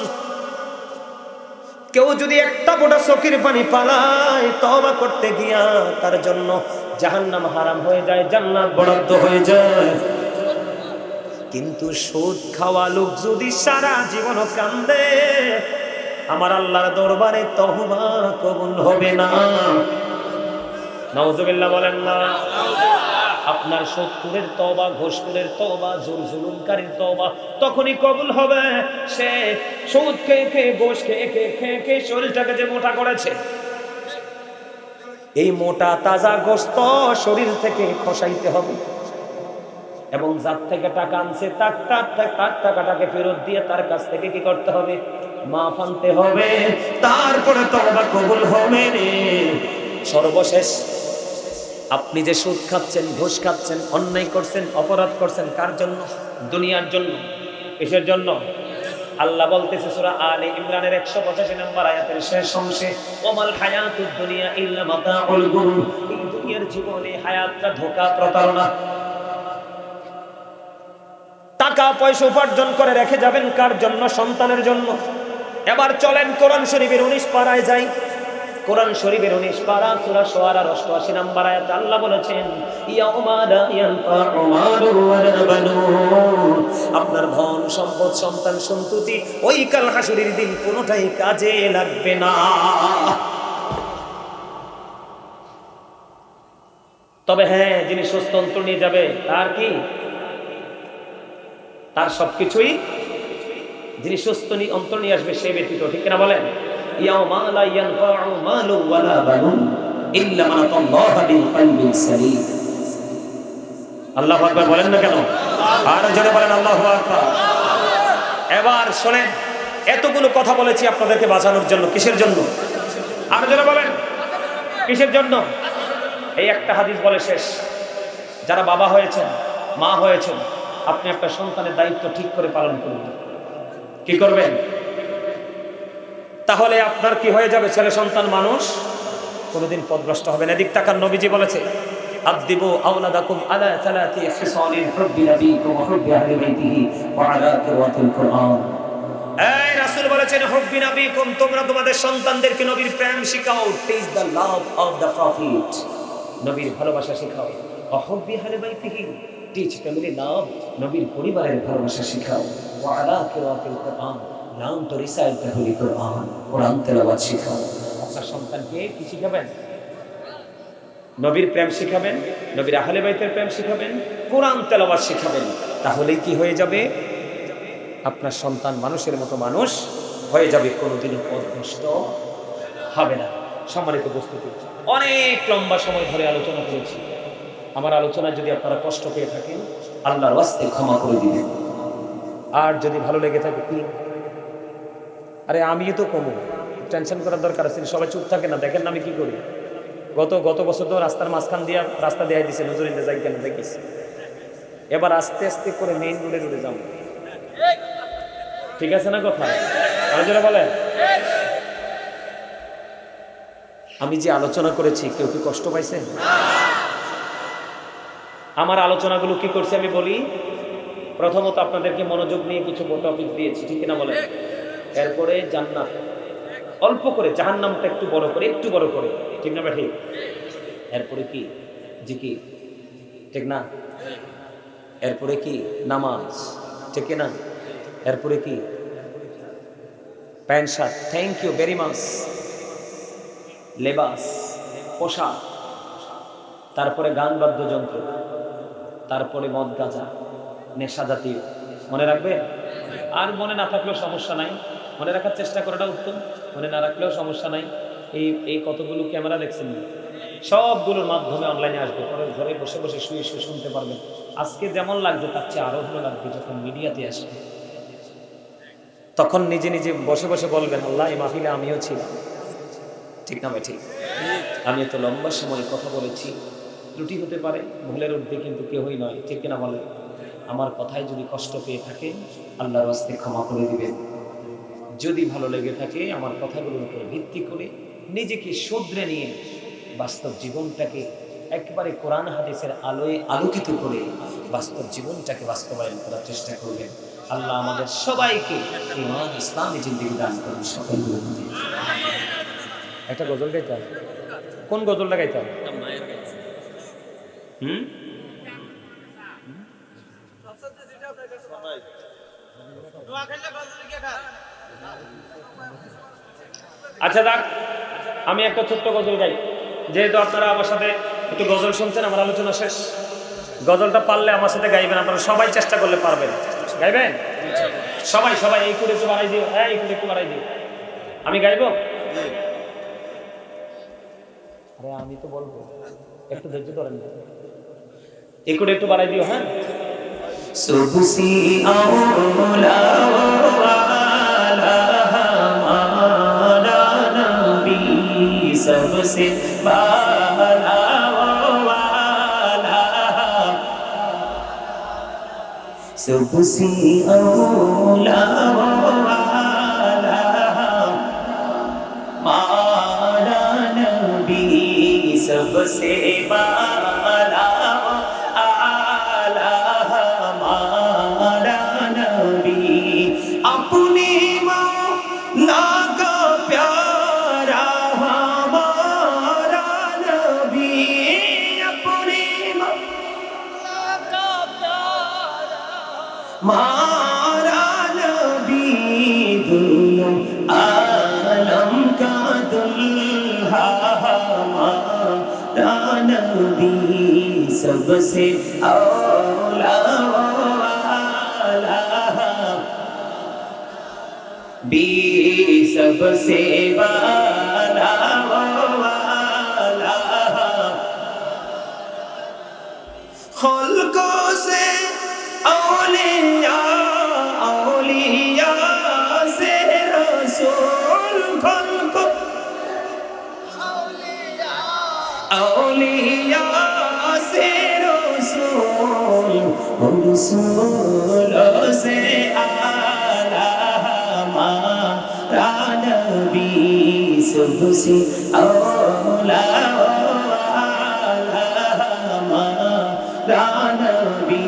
কেউ যদি একটা ফোঁটা চোখের পানি ফালায়, তওবা করতে গিয়া তার জন্য জাহান্নাম হারাম হয়ে যায়, জান্নাত বরাদ্দ হয়ে যায়। কিন্তু সুদ খাওয়া লোক যদি সারা জীবন কান্দে, আমার আল্লাহর দরবারে তওবা কবুল হবে না। নাউজুবিল্লাহ বলেন না? আপনার সুদখোরের তওবা, ঘুষখোরের তওবা, জোর জুলুমকারীর তওবা তখনই কবুল হবে সে সুদ খেয়ে খেয়ে, ঘুষ খেয়ে খেয়ে শরীরটাকে যে মোটা করেছে। এই মোটা তাজা গোশত শরীর থেকে খসাইতে হবে, এবং যার থেকে টাকা আনছে তার টাকাটাকে ফেরত দিয়ে তার কাছ থেকে কি করতে হবে? মাফ আনতে হবে, তারপরে তওবা কবুল হবে রে। সর্বশেষ আপনি যে সুদ খাচ্ছেন, ঘুষ খাচ্ছেন, অন্যায় করছেন, অপরাধ করছেন, কার জন্য? দুনিয়ার জন্য। কিসের জন্য? আল্লাহ বলতেছে সূরা আলে ইমরানের 185 নম্বর আয়াতের শেষ অংশে, ওমাল হায়াতুদ দুনিয়া ইল্লা মাতাউল গুরুর। এই দুনিয়ার জীবনে হায়াতটা ধোঁকা, প্রতারণা। টাকা পয়সা উপার্জন করে রেখে যাবেন কার জন্য? সন্তানের জন্য। এবার চলেন কোরআন শরীফের 19 পারায় যাই। কোরআন শরীফের 19 পারা সূরা শুআরার 88 নম্বর আয়াতে আল্লাহ বলেছেন, ইয়াউমা লা ইয়ানফাউ মালুন ওয়ালা বানুন। আপনার ধন সম্পদ, সন্তান সন্ততি ওই কাল হাসরের দিন কোনোটাই কাজে লাগবে না। তবে হ্যাঁ, যিনি সুস্থ অন্তর নিয়ে যাবে তার কি? তার সবকিছুই, যিনি সুস্থ অন্তর নিয়ে আসবে সে ব্যতীত, ঠিক কিনা বলেন? ইয়াউমা লা ইয়ানফাউ মালুন ওয়ালা বানুন ইল্লা মান আতাল্লাহা বিকলবিন সালিম। আল্লাহু আকবার বলেন না কেন? আর জোরে বলেন আল্লাহু আকবার। এবার শুনেন, এতগুলো কথা বলেছি আপনাদেরকে বাঁচানোর জন্য। কিসের জন্য? আর জোরে বলেন, কিসের জন্য? এই একটা হাদিস বলে শেষ। যারা বাবা হয়েছেন, মা হয়েছেন, আপনি একটা সন্তানের দায়িত্ব ঠিক করে পালন করবেন। কি করবেন? তাহলে আপনার কি হয়ে যাবে? ছেলে সন্তান মানুষ কোনোদিন পথভ্রষ্ট হবে না। এদিক তাকান, নবীজি বলেছে, আদিবু আওলাদাকুম আলা সালাতি খিসালিন হুব্বি নাবিকুম ওয়া হুব্বি আহলি বাইতিহি ওয়া আলা কিরাতিল কুরআন। এই রাসূল বলেছেন, হুব্বি নাবিকুম, তোমরা তোমাদের সন্তানদেরকে নবীর প্রেম শিখাও। Teach the love of the prophet, নবীর ভালোবাসা শেখাও। ওয়া হুব্বি আহলি বাইতিহি, টিচ ফ্যামিলি লাভ, নবীর পরিবারের ভালোবাসা শেখাও। ওয়া আলা কিরাতিল কুরআন, learn to recite the holy Quran, Quran তেলাওয়াত শেখাও। আপনার সন্তানকে কি শিখাবেন? নবীর প্রেম শিখাবেন, নবীর আহলে বাইতের প্রেম শিখাবেন, কোরআন তেলাওয়াত শিখাবেন। তাহলে কি হয়ে যাবে? আপনার সন্তান মানুষের মতো মানুষ হয়ে যাবে, কোনোদিনও পথভ্রষ্ট হবে না। সম্মানিত উপস্থিতি, অনেক লম্বা সময় ধরে আলোচনা করেছি। আমার আলোচনায় যদি আপনারা কষ্ট পেয়ে থাকেন, আল্লাহর ওয়াস্তে ক্ষমা করে দিবেন। আর যদি ভালো লেগে থাকে, কি আরে আমিও তো কমু, টেনশন করার দরকার আছে? সবাই চুপ থাকে না, দেখেন না আমি কি করি। গত বছর তো রাস্তার মাঝখান দিয়ে রাস্তা দেখাই দিছে, নজরিন্দা যাই কেন দেখিস। এবার আস্তে আস্তে করে মেইন রোডে যাবো, ঠিক আছে না কথা? আলোচনা বলে, আমি যে আলোচনা করেছি কেউ কি কষ্ট পাইছেন? আমার আলোচনাগুলো কি করছে আমি বলি। প্রথমত আপনাদেরকে মনোযোগ নিয়ে কিছু টপিক দিয়েছি, ঠিক না বলেন? এরপরে জান্নাত অল্প করে, জাহান্নামটা একটু বড় করে, ঠিক না ঠিক? এরপরে কি? জিকির, ঠিক না? এরপরে কি? নামাজ, ঠিক না? এরপরে কি? Pant shirt, thank you very much, লেবাস, পোশাক, তারপরে গান বাদ্যযন্ত্র, তারপরে মদ গাঁজা, নেশা জাতীয়। মনে রাখবে? আর মনে না থাকলেও সমস্যা নাই, মনে রাখার চেষ্টা করাটা উত্তম। মনে না রাখলেও সমস্যা নাই। এই কতগুলো ক্যামেরা দেখছেন, সবগুলোর মাধ্যমে অনলাইনে আসবে, পরে ঘরে বসে বসে শুয়ে শুনতে পারবেন। আজকে যেমন লাগছে তার চেয়ে আরো ভালো লাগবে যখন মিডিয়াতে আসবে। তখন নিজে নিজে বসে বসে বলবেন, আল্লাহ, এই মাহফিলে আমিও ছিলাম, ঠিক না? ঠিক, আমি এত লম্বা সময় কথা বলেছি, ত্রুটি হতে পারে, ভুলের ঊর্ধ্বে কিন্তু কেউই নয়, ঠিক কিনা বলে? আমার কথায় যদি কষ্ট পেয়ে থাকে, আল্লাহর রাস্তে ক্ষমা করে দিবেন। যদি ভালো লেগে থাকে, আমার কথাগুলোর উপর ভিত্তি করে নিজেকে শুধরে নিয়ে বাস্তব জীবনটাকে একেবারে কোরআন হাদিসের আলোয় আলোকিত করে বাস্তব জীবনটাকে বাস্তবায়ন করার চেষ্টা করবেন। আল্লাহ আমাদের সবাইকে ঈমান ইসলামী জিন্দেগি দান করুন। সকলকে একটা গজল গাইতাম। কোন গজলটা গাইতাম? আচ্ছা যাক, আমি একটা ছোট্ট গজল গাই, যেহেতু আপনারা আমার সাথে একটু গজল শুনছেন। আমার আলোচনা শেষ, গজলটা পারলে আমার সাথে গাইবেন। আপনারা সবাই চেষ্টা করলে পারবেন, গাইবেন সবাই। এই করে একটু বাড়াই দিও, হ্যাঁ এই করে একটু বাড়াই দিও। আমি গাইব? আরে আমি তো বলবো, একটু ধৈর্য ধরেন, এই করে একটু বাড়াই দিও। হ্যাঁ, সুবসি আওলা सबसे बाला सबसे औला वाला हमारा नबी, सबसे वाला आला हमारा नबी। अपनी मौला का प्यारा हमारा नबी, अपनी हमारा नबी, दोनों आलम का दुल्हा हमारा नबी, सबसे औला वाला बी, सबसे वाला वाला खुल्कों से औलिया, औलिया से रसूल, खुल्को औलिया से रसूल, रसूलों से आला हमारा नबी, सबसे औला वाला हमारा नबी,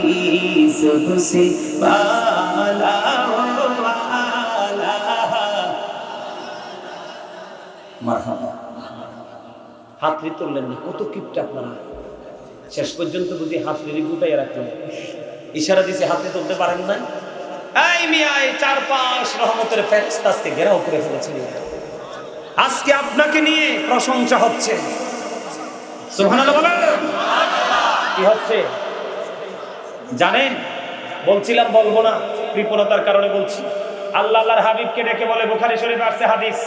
सबसे वाला वाला। মারহাবা। হাতড়ি তুললেন না, কত কিপটা আপনারা। শেষ পর্যন্ত বুঝি হাতড়ি গুটাই রাখলেন, ইশারা দিছে হাতড়ি তুলতে পারেন না। এই মিয়া, এই চারপাশ রহমতের ফেরেশতা আজকে ঘেরাও করে ফেলেছেন। আজকে আপনাকে নিয়ে প্রশংসা হচ্ছে, সুবহানাল্লাহ বলেন। কি হচ্ছে জানেন? বলছিলাম বলবো না, কৃপণতার কারণে বলছি। আল্লাহ আল্লাহর হাবিবকে ডেকে বলে, বুখারী শরীফে আসছে হাদিস,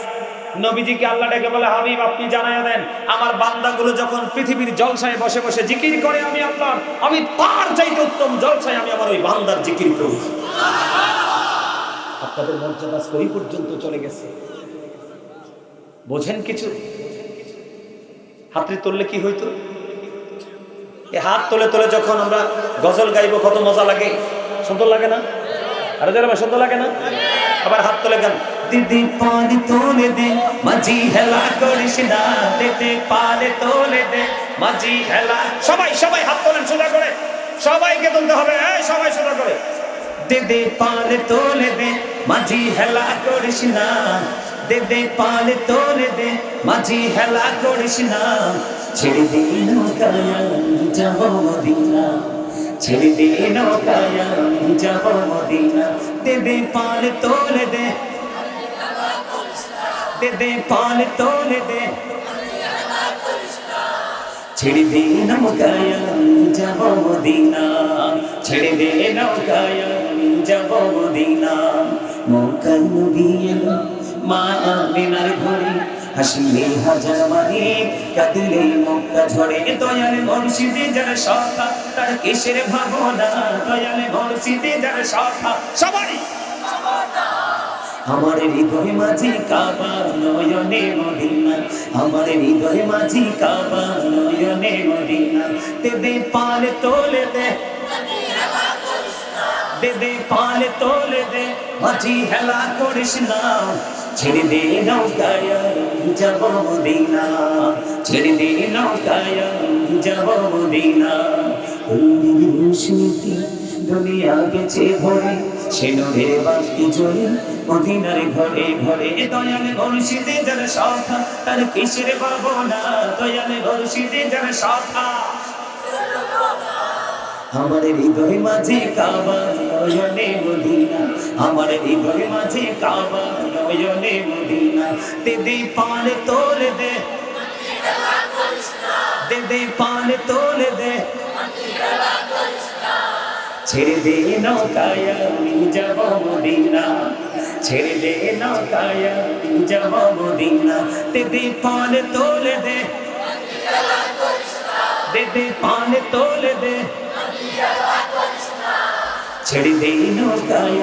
নবীজিকে আল্লাহ ডেকে বলে, হাবিব আপনি জানায়া দেন আমার বান্দাগুলো যখন পৃথিবীর জলসায় বসে বসে জিকির করে আমি আল্লাহ, আমি তার চাইতে উত্তম জলসায় আমি আমার ওই বান্দার জিকির করি। আপনাদের মর্যাদা ওই পর্যন্ত চলে গেছে, বোঝেন কিছু? হাতড়ি তুললে কি হইতো? এই হাত তোলে তোলে যখন আমরা গজল গাইবো কত মজা লাগে, সুন্দর লাগে না? আরে যারা সুন্দর লাগে না? আবার হাত তোলে গান, দিদি পানি তোলে দে মাঝি হেলা করিস না, দিদি পানি তোলে দে মাঝি হেলা। সবাই সবাই হাত তোলেন সোজা করে, সবাইকে তুলতে হবে, এই সবাই সোজা করে। দিদি পানি তোলে দে মাঝি হেলা করিস না, দিদি পানি তোলে দে মাঝি হেলা করিস না, ছেড়ে দে নৌকায় যাব মদিনা, ছেড়ে দে নৌকায় যাব মদিনা, দিদি পানি তোলে দে, দিদি পানি তোলে দে, ছেড়ে দে নৌকায় যাব মদিনা, ছেড়ে দে নৌকায় যাব মদিনা। মক্কার নবী এলো মা আমিনার ঘরে, হাসিলে হাজার মানি কাঁদিলে মক্কা ঝরে, দয়ালে মুর্শিদে যার শাখা তার কিসের ভাবনা, দয়ালে মুর্শিদে যার শাখা। সবাই আমার হৃদয় মাঝে কাবা নয়নে মদিনা, আমার হৃদয় মাঝে কাবা নয়নে মদিনা, দেদে পাল তোলে দে, দেদে পাল তোলে দে মাঝি হেলা করিস না, ছেড়ে দে নৌকায় যাব মদিনা, ছেড়ে দে নৌকায় যাব মদিনা। স্মৃতি দুনিয়া গেছে ভরে, সে নূরের বাতি জ্বলে মদিনার ঘরে ঘরে, দয়ালে মুর্শিদে যার শাখা তার কিসের ভাবনা, দয়ালে মুর্শিদে যার শাখা। আমার হৃদয় মাঝে কাবা নয়নে মদিনা, আমার হৃদয় মাঝে কাবা নয়নে মদিনা, দিদি পাল তোলে দে, দিদি পাল তোলে দে, ছেড়ে দে নৌকায় যাব মদিনা, ছেড়ে দে নৌকায় যাব মদিনা, দিদি পাল তোলে দে, দিদি পাল তোলে দে, ছেড়ে দে নৌকায়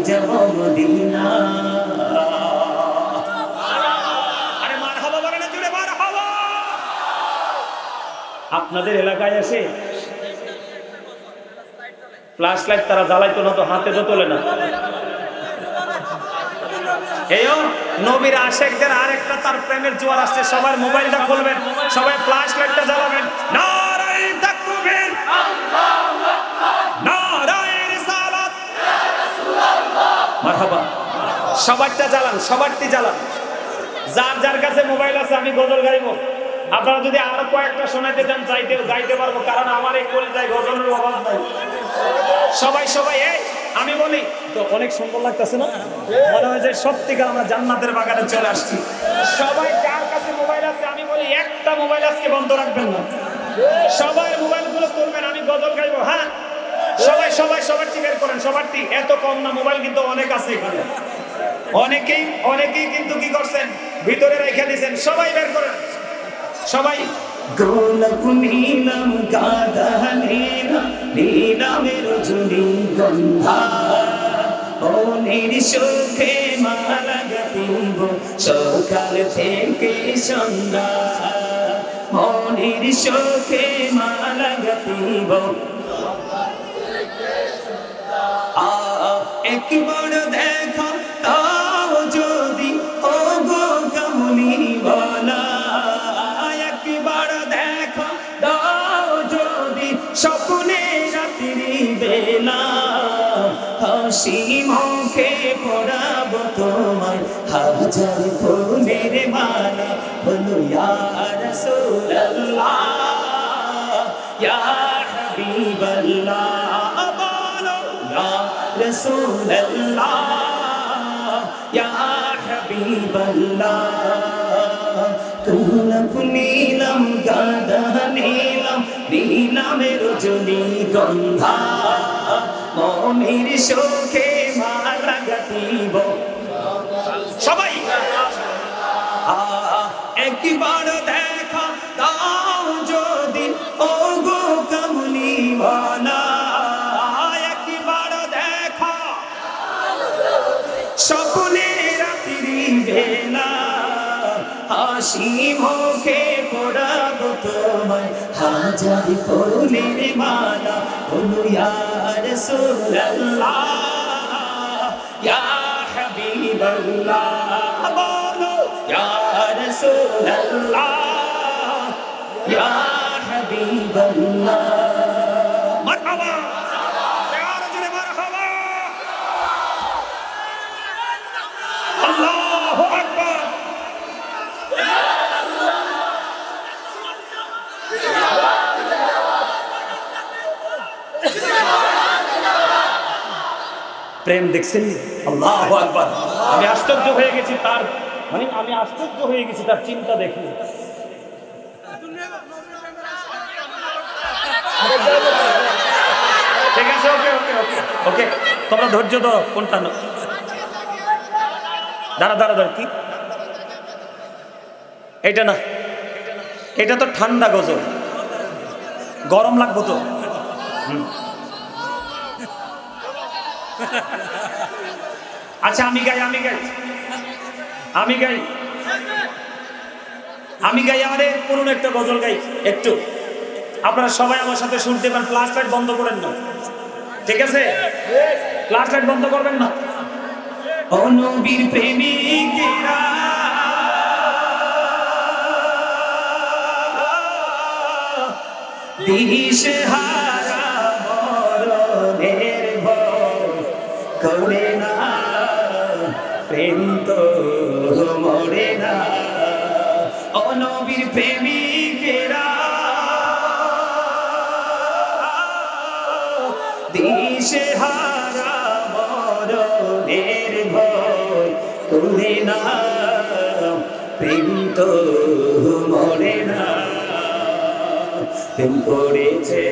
যাব মদিনা। আরে মারহাবা বলেন না, জোরে মারহাবা। আপনাদের এলাকায় আছে ফ্ল্যাশ লাইট তারা জ্বালাইতো না তো হাতে তো তোলে না। এইও নবীর আশিকদের আরেকটা তার প্রেমের জোয়ার আসছে, সবার মোবাইলটা খুলবেন, সবাই ফ্ল্যাশ লাইটটা জ্বালাবেন। নারায়ে তাকবীর, আল্লাহু আকবার, নারায়ে রিসালাত, ইয়া রাসূলুল্লাহ, মারহাবা। সবারটা জ্বালান, সবারটি জ্বালান। যার যার কাছে মোবাইল আছে আমি গজল গাইবো, আপনারা যদি আরো কয়েকটা শোনাইতে চান গাইতে পারবো, কারণ আমার এই কলিজায় গজলের অভাব নাই। সবাই সবাই এই আমি বলি তো অনেক সুন্দর লাগতেছে না, মনে হয় যে সত্যিকার আমরা জান্নাতের বাগানে চলে আসছি। সবাই যার কাছে মোবাইল আছে আমি বলি একটা মোবাইল আজকে বন্ধ রাখবেন না, সবাই মোবাইলগুলো তুলবেন, আমি গজল গাইবো। হ্যাঁ সবাই সবাই সবারটি বের করেন, সবারটি। এত কম না, মোবাইল কিন্তু অনেক আছে এখানে, অনেকেই কিন্তু কি করছেন ভিতরে রেখে দিয়েছেন, সবাই বের করেন সবাই। গোলাপ নীলম গাধা নীলম নীলমের রজনী গন্ধা, মনের সুখে মালা গাঁথিব সকাল থেকে সন্ধ্যা, মনের সুখে মালা গাঁথিব। একবার দেখা তাও যদি ও গো কামলিওয়ালা, একবার দেখা তাও যদি স্বপ্নে রাত্রি বেলা, হাসি মুখে পড়াবো তোমার হাজার ফুলের মালা, বলো ইয়া রাসূলুল্লাহ ইয়া হাবিবাল্লাহ, বলো ইয়া রাসূলুল্লাহ ইয়া হাবিবাল্লাহ। গোলাপ নীলম গাধা নীলম নীলমের রজনী গন্ধা, মনের সুখে মালা গাঁথিব। সবাই একবার দেখা দাও যদি ও গো কামলিওয়ালা, একবার দেখা স্বপ্নে রাত্রি বেলা, হাসি মুখে পড়াবো তোমায় হাজার ফুলের মালা, বলো ইয়া রাসূলুল্লাহ ইয়া হাবিবাল্লাহ, বলো ইয়া রাসূলুল্লাহ ইয়া হাবিবাল্লাহ। মারহাবা, প্যার জোরে মারহাবা, আল্লাহু আকবার। প্রেম দেখছেন, আল্লাহু আকবার। আমি আশ্চর্য হয়ে গেছি তার, মানে আমি আশ্চর্য হয়ে গেছি তার চিন্তা দেখে। ঠিক আছে, ওকে ওকে ওকে ওকে, তোমরা ধৈর্য ধরো। কোনটা দাঁড়া দাঁড়া দাঁড়া, কি এটা না, এটা তো ঠান্ডা গজল, গরম লাগবো তো। আচ্ছা আমি গাই আমাদের পুরনো একটা গজল গাই একটু, আপনারা সবাই আমার সাথে শুনতে পারেন। ফ্ল্যাশ লাইট বন্ধ করেন না, ঠিক আছে? ফ্ল্যাশ লাইট বন্ধ করবেন না। ও নবীর প্রেমিকেরা দিশেহারা মরণের ভয় করে না, প্রেম তো মরে না। ও নবীর প্রেমিকেরা দিশেহারা মরণের ভয় করে না, প্রেম তো মরে না। প্রেম করেছে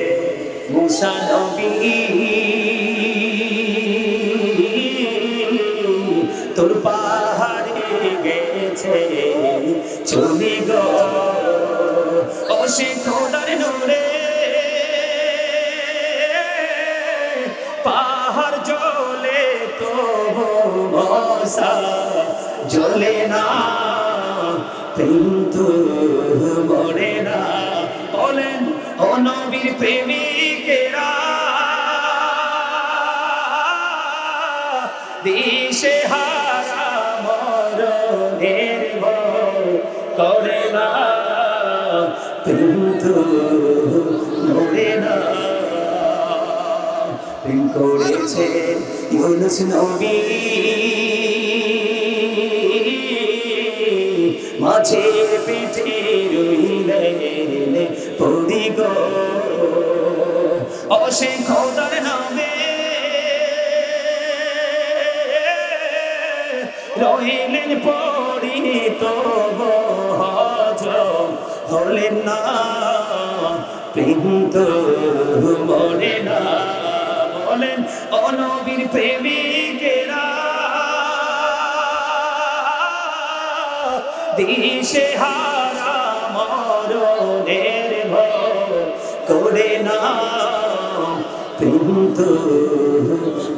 মুসা নবী তোর পাহাড়ে গেছে চলে গো, ও সে খোদার নূরে পাহাড় জ্বলে তো মশা জ্বলে না, প্রেম তো মরে না। বলেন ও নবীর প্রেমিকেরা দিশে হারা মরণের ভয় করে না, কিন্তু মরে না। প্রেম করেছে ইউনুস নবী মাছের পেটে রইলেন পড়ি গো, অসে খোদার নামে রইলেন পড়ি, তবু হজম হলেন না। প্রেম তো মরে না, বলেন ও নবীর প্রেমিকেরা, দিশে হারা মরণের ভয় করে না, প্রেম তো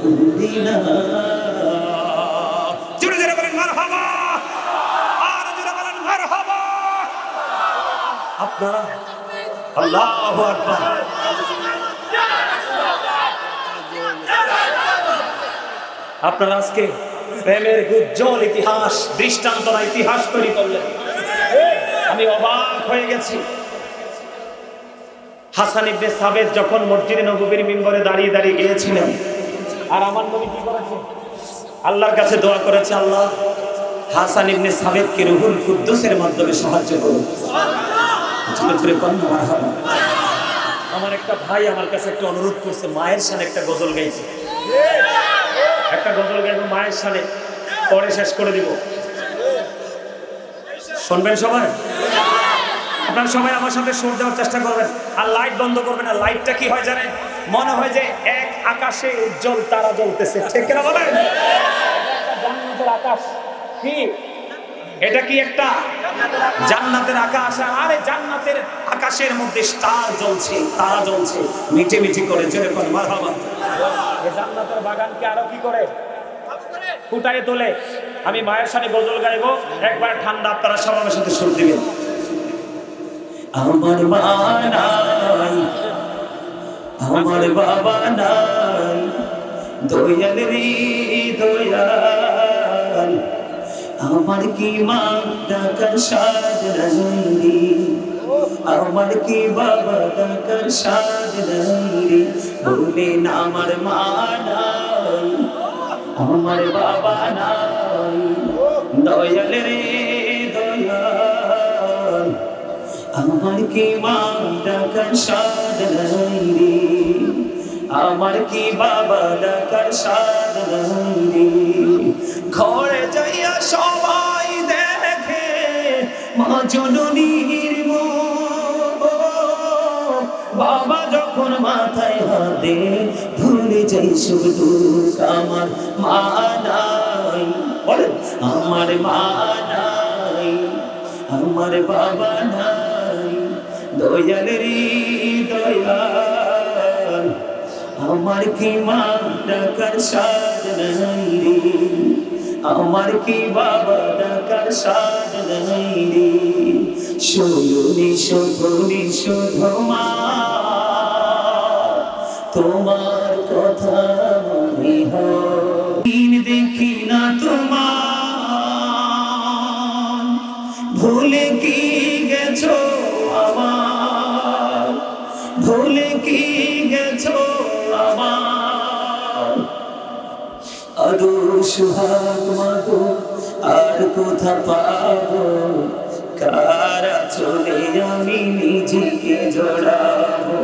মরে না। জোরে জোরে বলেন মারহাবা, আর জোরে বলেন মারহাবা। আপনারা আল্লাহু আকবার। আপনারা আজকে প্রেমের উজ্জ্বল ইতিহাস, দৃষ্টান্তরা ইতিহাস তৈরি করলেন। আমি অবাক হয়ে গেছি। হাসান ইবনে সাবেত যখন মসজিদে নববীর মিম্বরে দাঁড়িয়ে দাঁড়িয়ে গিয়েছিলেন, আর আমার নবী কি করেছে? আল্লাহর কাছে দোয়া করেছে, আল্লাহ হাসান ইবনে সাবেতকে রুহুল কুদ্দুসের মাধ্যমে সাহায্য করুন। আমার একটা ভাই আমার কাছে একটা অনুরোধ করছে, মায়ের শানে একটা গজল গাইছে, একটা গজল গাইব মায়ের শানে, পরে শেষ করে দিব। শুনবেন সবাই? আপনারা সবাই আমার সাথে সুর দেওয়ার চেষ্টা করবেন, আর লাইট বন্ধ করবেন না। লাইটটা কি হয় জানেন? মনে হয় যে এক আকাশে উজ্জ্বল তারা জ্বলতেছে, ঠিক কিনা বলেন? জান্নাতের আকাশ কি এটা? কি একটা জান্নাতের আকাশ, আর এই জান্নাতের আকাশের মধ্যে স্টার জ্বলছে, তারা জ্বলছে মিঠে মিঠে করে। জোরে কোন মারহাবা। এই জান্নাতের বাগানকে আরো কি করে ফুটায় তোলে। আমি মায়ের সাথে গজল গাইবো, একবার ঠান্ডা, আপনারা সব আমার সাথে সুর দিবেন। আমার মা নাই, আমার বাবা নাই, দয়াল রে দয়াল, আমার কি মা ডাকার সাদ নাই, আমার কি বাবা ডাকার সাদ নাই, বলেন আমার মা নাই, আমার বাবা নাই, দয়াল রে দয়াল, আমার কি মা ডাকার সাদ নাই রে, আমার কি বাবা ডাকার সাদ নাই রে। ঘরে যাইয়া সবাই দেখে মা জননীর মুখ, বাবা যখন মাথায় হাতে ভুলে যাই সব দুঃখ। আমার মা নাই, বলেন আমার মা নাই, আমার বাবা নাই, দয়াল রে দয়াল, আমার কি মা ডাকার সাদ নাই রে, আমার কি বাবা ডাকার সাদ নাই রে। শোনে শোনে শুধু মা, তোমার কথা মনে হয়, দেখি না তোমার, ভুলে কি গেছো আমার, ভুলে কি গেছো আমার। আরো সুহাগ মাগো আর কোথা পাবো, কারা চলে আমি নিজেকে জড়াবো,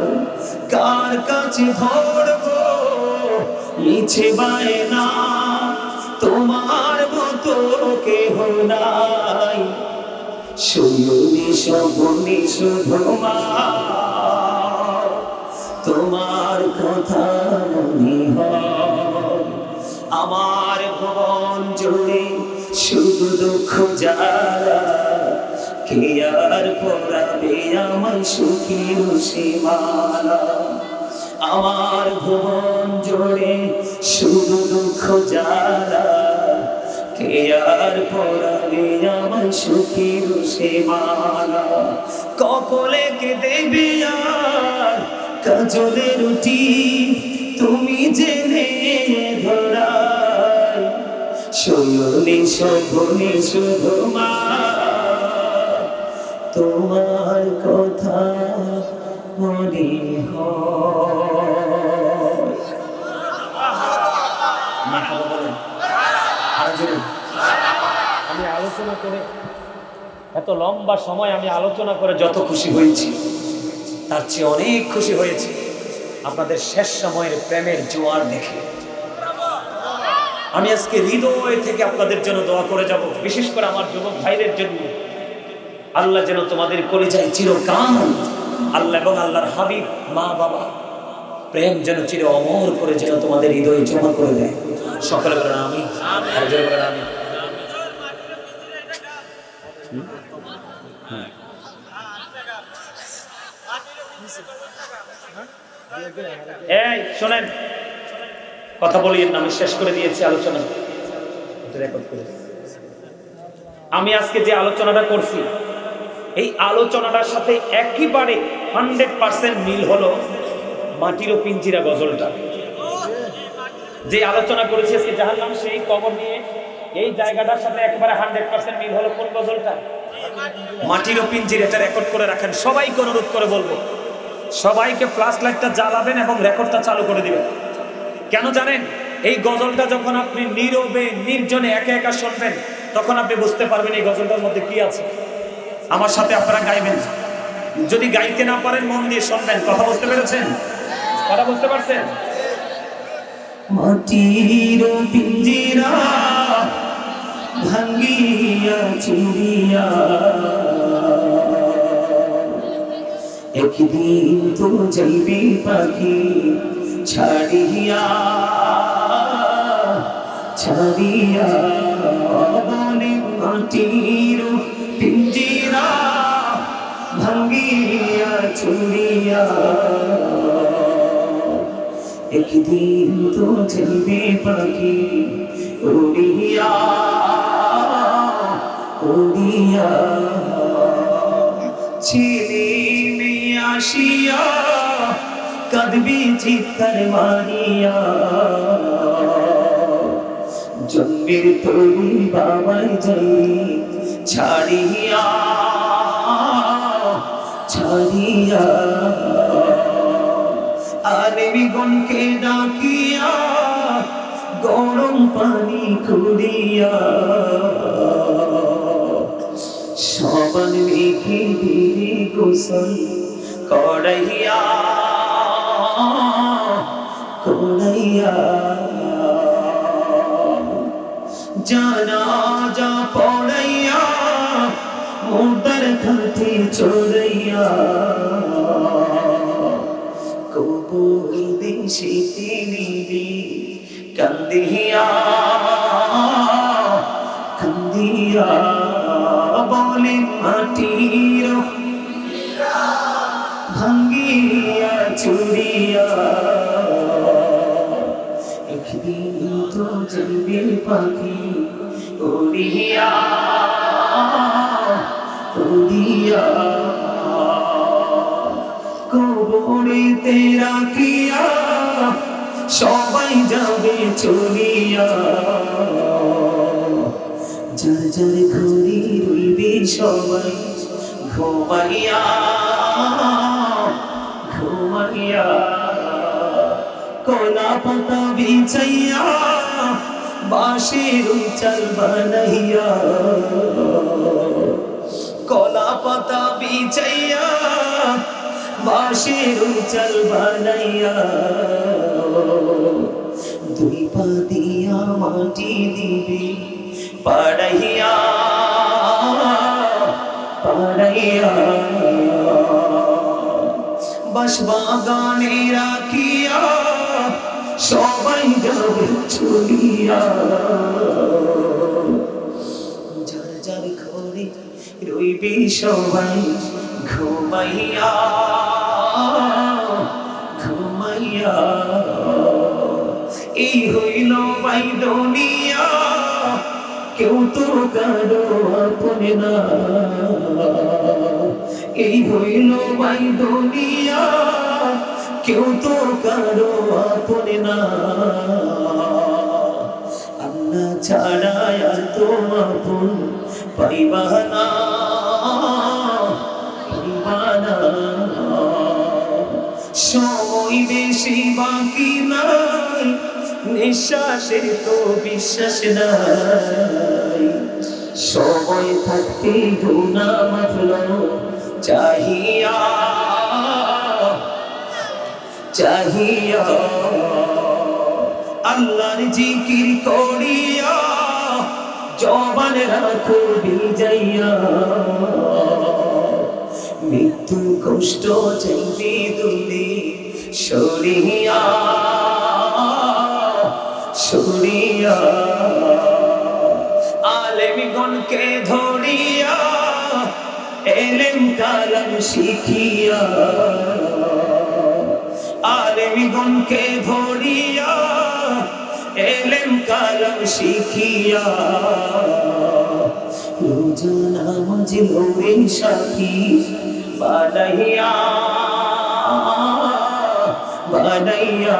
কার কাছে ধরবো মিছে বায়না, তোমার মতো কেহ নাই। শুনি শোনে শুধু মা, তোমার কথা মনে হয়। আমার ভুবন জুড়ে শুধু দুঃখ জ্বালা, কে আর পড়াবে আমার সুখের সীমানা। আমার ভুবন জুড়ে শুধু দুঃখ জ্বালা, কে আর পড়াবে আমার সুখের সীমানা। কপালে কে দেবে আর কাজলের রুটি, তুমি জেনে ধরাই শয়নে স্বপ্নে শুধু মা তোমার কথা মনে হয়। মারহাবা বলেন আরো জোরে। আমি আলোচনা করে এত লম্বা সময় আমি আলোচনা করে যত খুশি হয়েছি তার চেয়ে অনেক খুশি হয়েছি আপনাদের শেষ সময়ের প্রেমের জোয়ার দেখে। আমি আজকে হৃদয় থেকে আপনাদের জন্য দোয়া করে যাব, বিশেষ করে আমার যুবক ভাইদের জন্য। আল্লাহ যেন তোমাদের কলিজায় চিরকাল আল্লাহ এবং আল্লাহর হাবিব মা বাবা প্রেম যেন চির অমর করে যেন তোমাদের হৃদয়ে জমা করে দেয়। সকলে বলেন আমিন। আর জোরে বলেন আমিন। এই শোনেন, কথা বলিয়েন না, আমি শেষ করে দিয়েছি আলোচনা। আমি আজকে যে আলোচনাটা করছি এই আলোচনাটার সাথে একেবারে 100% মিল হলো মাটির ও পিঞ্জিরা গজলটা। যে আলোচনা করেছি আজকে জাহান্নাম সেই কবর নিয়ে, এই জায়গাটার সাথে একেবারে 100% মিল হলো কোন গজলটা? মাটির ও পিঞ্জিরা। এটা রেকর্ড করে রাখেন। সবাইকে অনুরোধ করে বলবো, সবাইকে ফ্ল্যাশ লাইটটা জ্বালাবেন এবং রেকর্ডটা চালু করে দিবেন। কেন জানেন? এই গজলটা যখন আপনি নীরবে নির্জনে একা একা শুনবেন তখন আপনি বুঝতে পারবেন এই গজলটার মধ্যে কি আছে। আমার সাথে আপনারা গাইবেন। যদি গাইতে না পারেন মন দিয়ে শুনবেন। কথা বুঝতে পেরেছেন? কথা বুঝতে পারছেন? মাটির পিঞ্জিরা ভাঙ্গিয়া চুরিয়া একদিন তো যাইবে পাখি ছাড়িয়া ছাড়িয়া বনে মাটির পিঞ্জিরা ভাঙ্গিয়া চুরিয়া একদিন তো যাইবে পাখি উড়িয়া উড়িয়া ছেলে মেয়ে আসিয়া কাঁদবি চিৎকার মারিয়া জন্মের তরুণ বাবাই যাই ছাড়িয়া ছাড়িয়া আলেমিগণকে ডাকিয়া গরম পানি কুড়িয়া সবান মেঘে দিলে গোসল করাইয়া করাইয়া জানাজা পড়াইয়া মোটার ঘাটে চড়াইয়া কবর দেশে নিবি কান্দিয়া কান্দিয়া বলে মাটির ভাঙ্গিয়া চুরিয়া একদিন তো যাইবে পাখি উড়িয়া উড়িয়া কবরেতে রাখিয়া সবাই যাবে চলিয়া যার যার ঘরে রইবে সবাই ঘুমাইয়া ঘুমাইয়া কলা পাতা বিছাইয়া বাঁশের চাল বানাইয়া কলা পাতা বিছাইয়া বাঁশের চাল বানাইয়া দুই পা দিয়া মাটি দিবে পাড়াইয়া পাড়াইয়া বাঁশবাগানে রাখিয়া সবাই যাবে চলিয়া যার যার ঘরে রইবে সবাই ঘুমাইয়া ঘুমাইয়া এই হইল ভাই দুনিয়া কেউ তো কারো আপনে না এই হইল ভাই দুনিয়া কেউ তো কারো আপনে না আল্লাহ ছাড়া আর তো আপন পাইবা না, পাইবা না। সময় বেশি বাকি নাই, নিঃশ্বাসের তো বিশ্বাস নাই। সময় থাকতে গুনাহ মাফলো চাহিয়া, চাহিয়া আল্লাহর জিকির করিয়া জবান রাখো বিজাইয়া। মৃত্যু কষ্ট চাইবে দূরে সরিয়া, সরিয়া আলেমগণকে ধরিয়া এলেম কালাম শিখিয়া, আলেমগণকে ধরিয়া এলেম কালাম শিখিয়া। রোজা নামাজ লড়ে সাথী বানাইয়া, বানাইয়া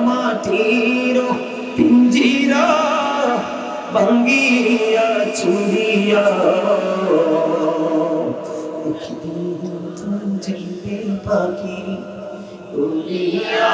মাটির পিঞ্জিরা ভাঙ্গিয়া চুরিয়া। একদিন তুমি যাইবে পাখি উড়িয়া,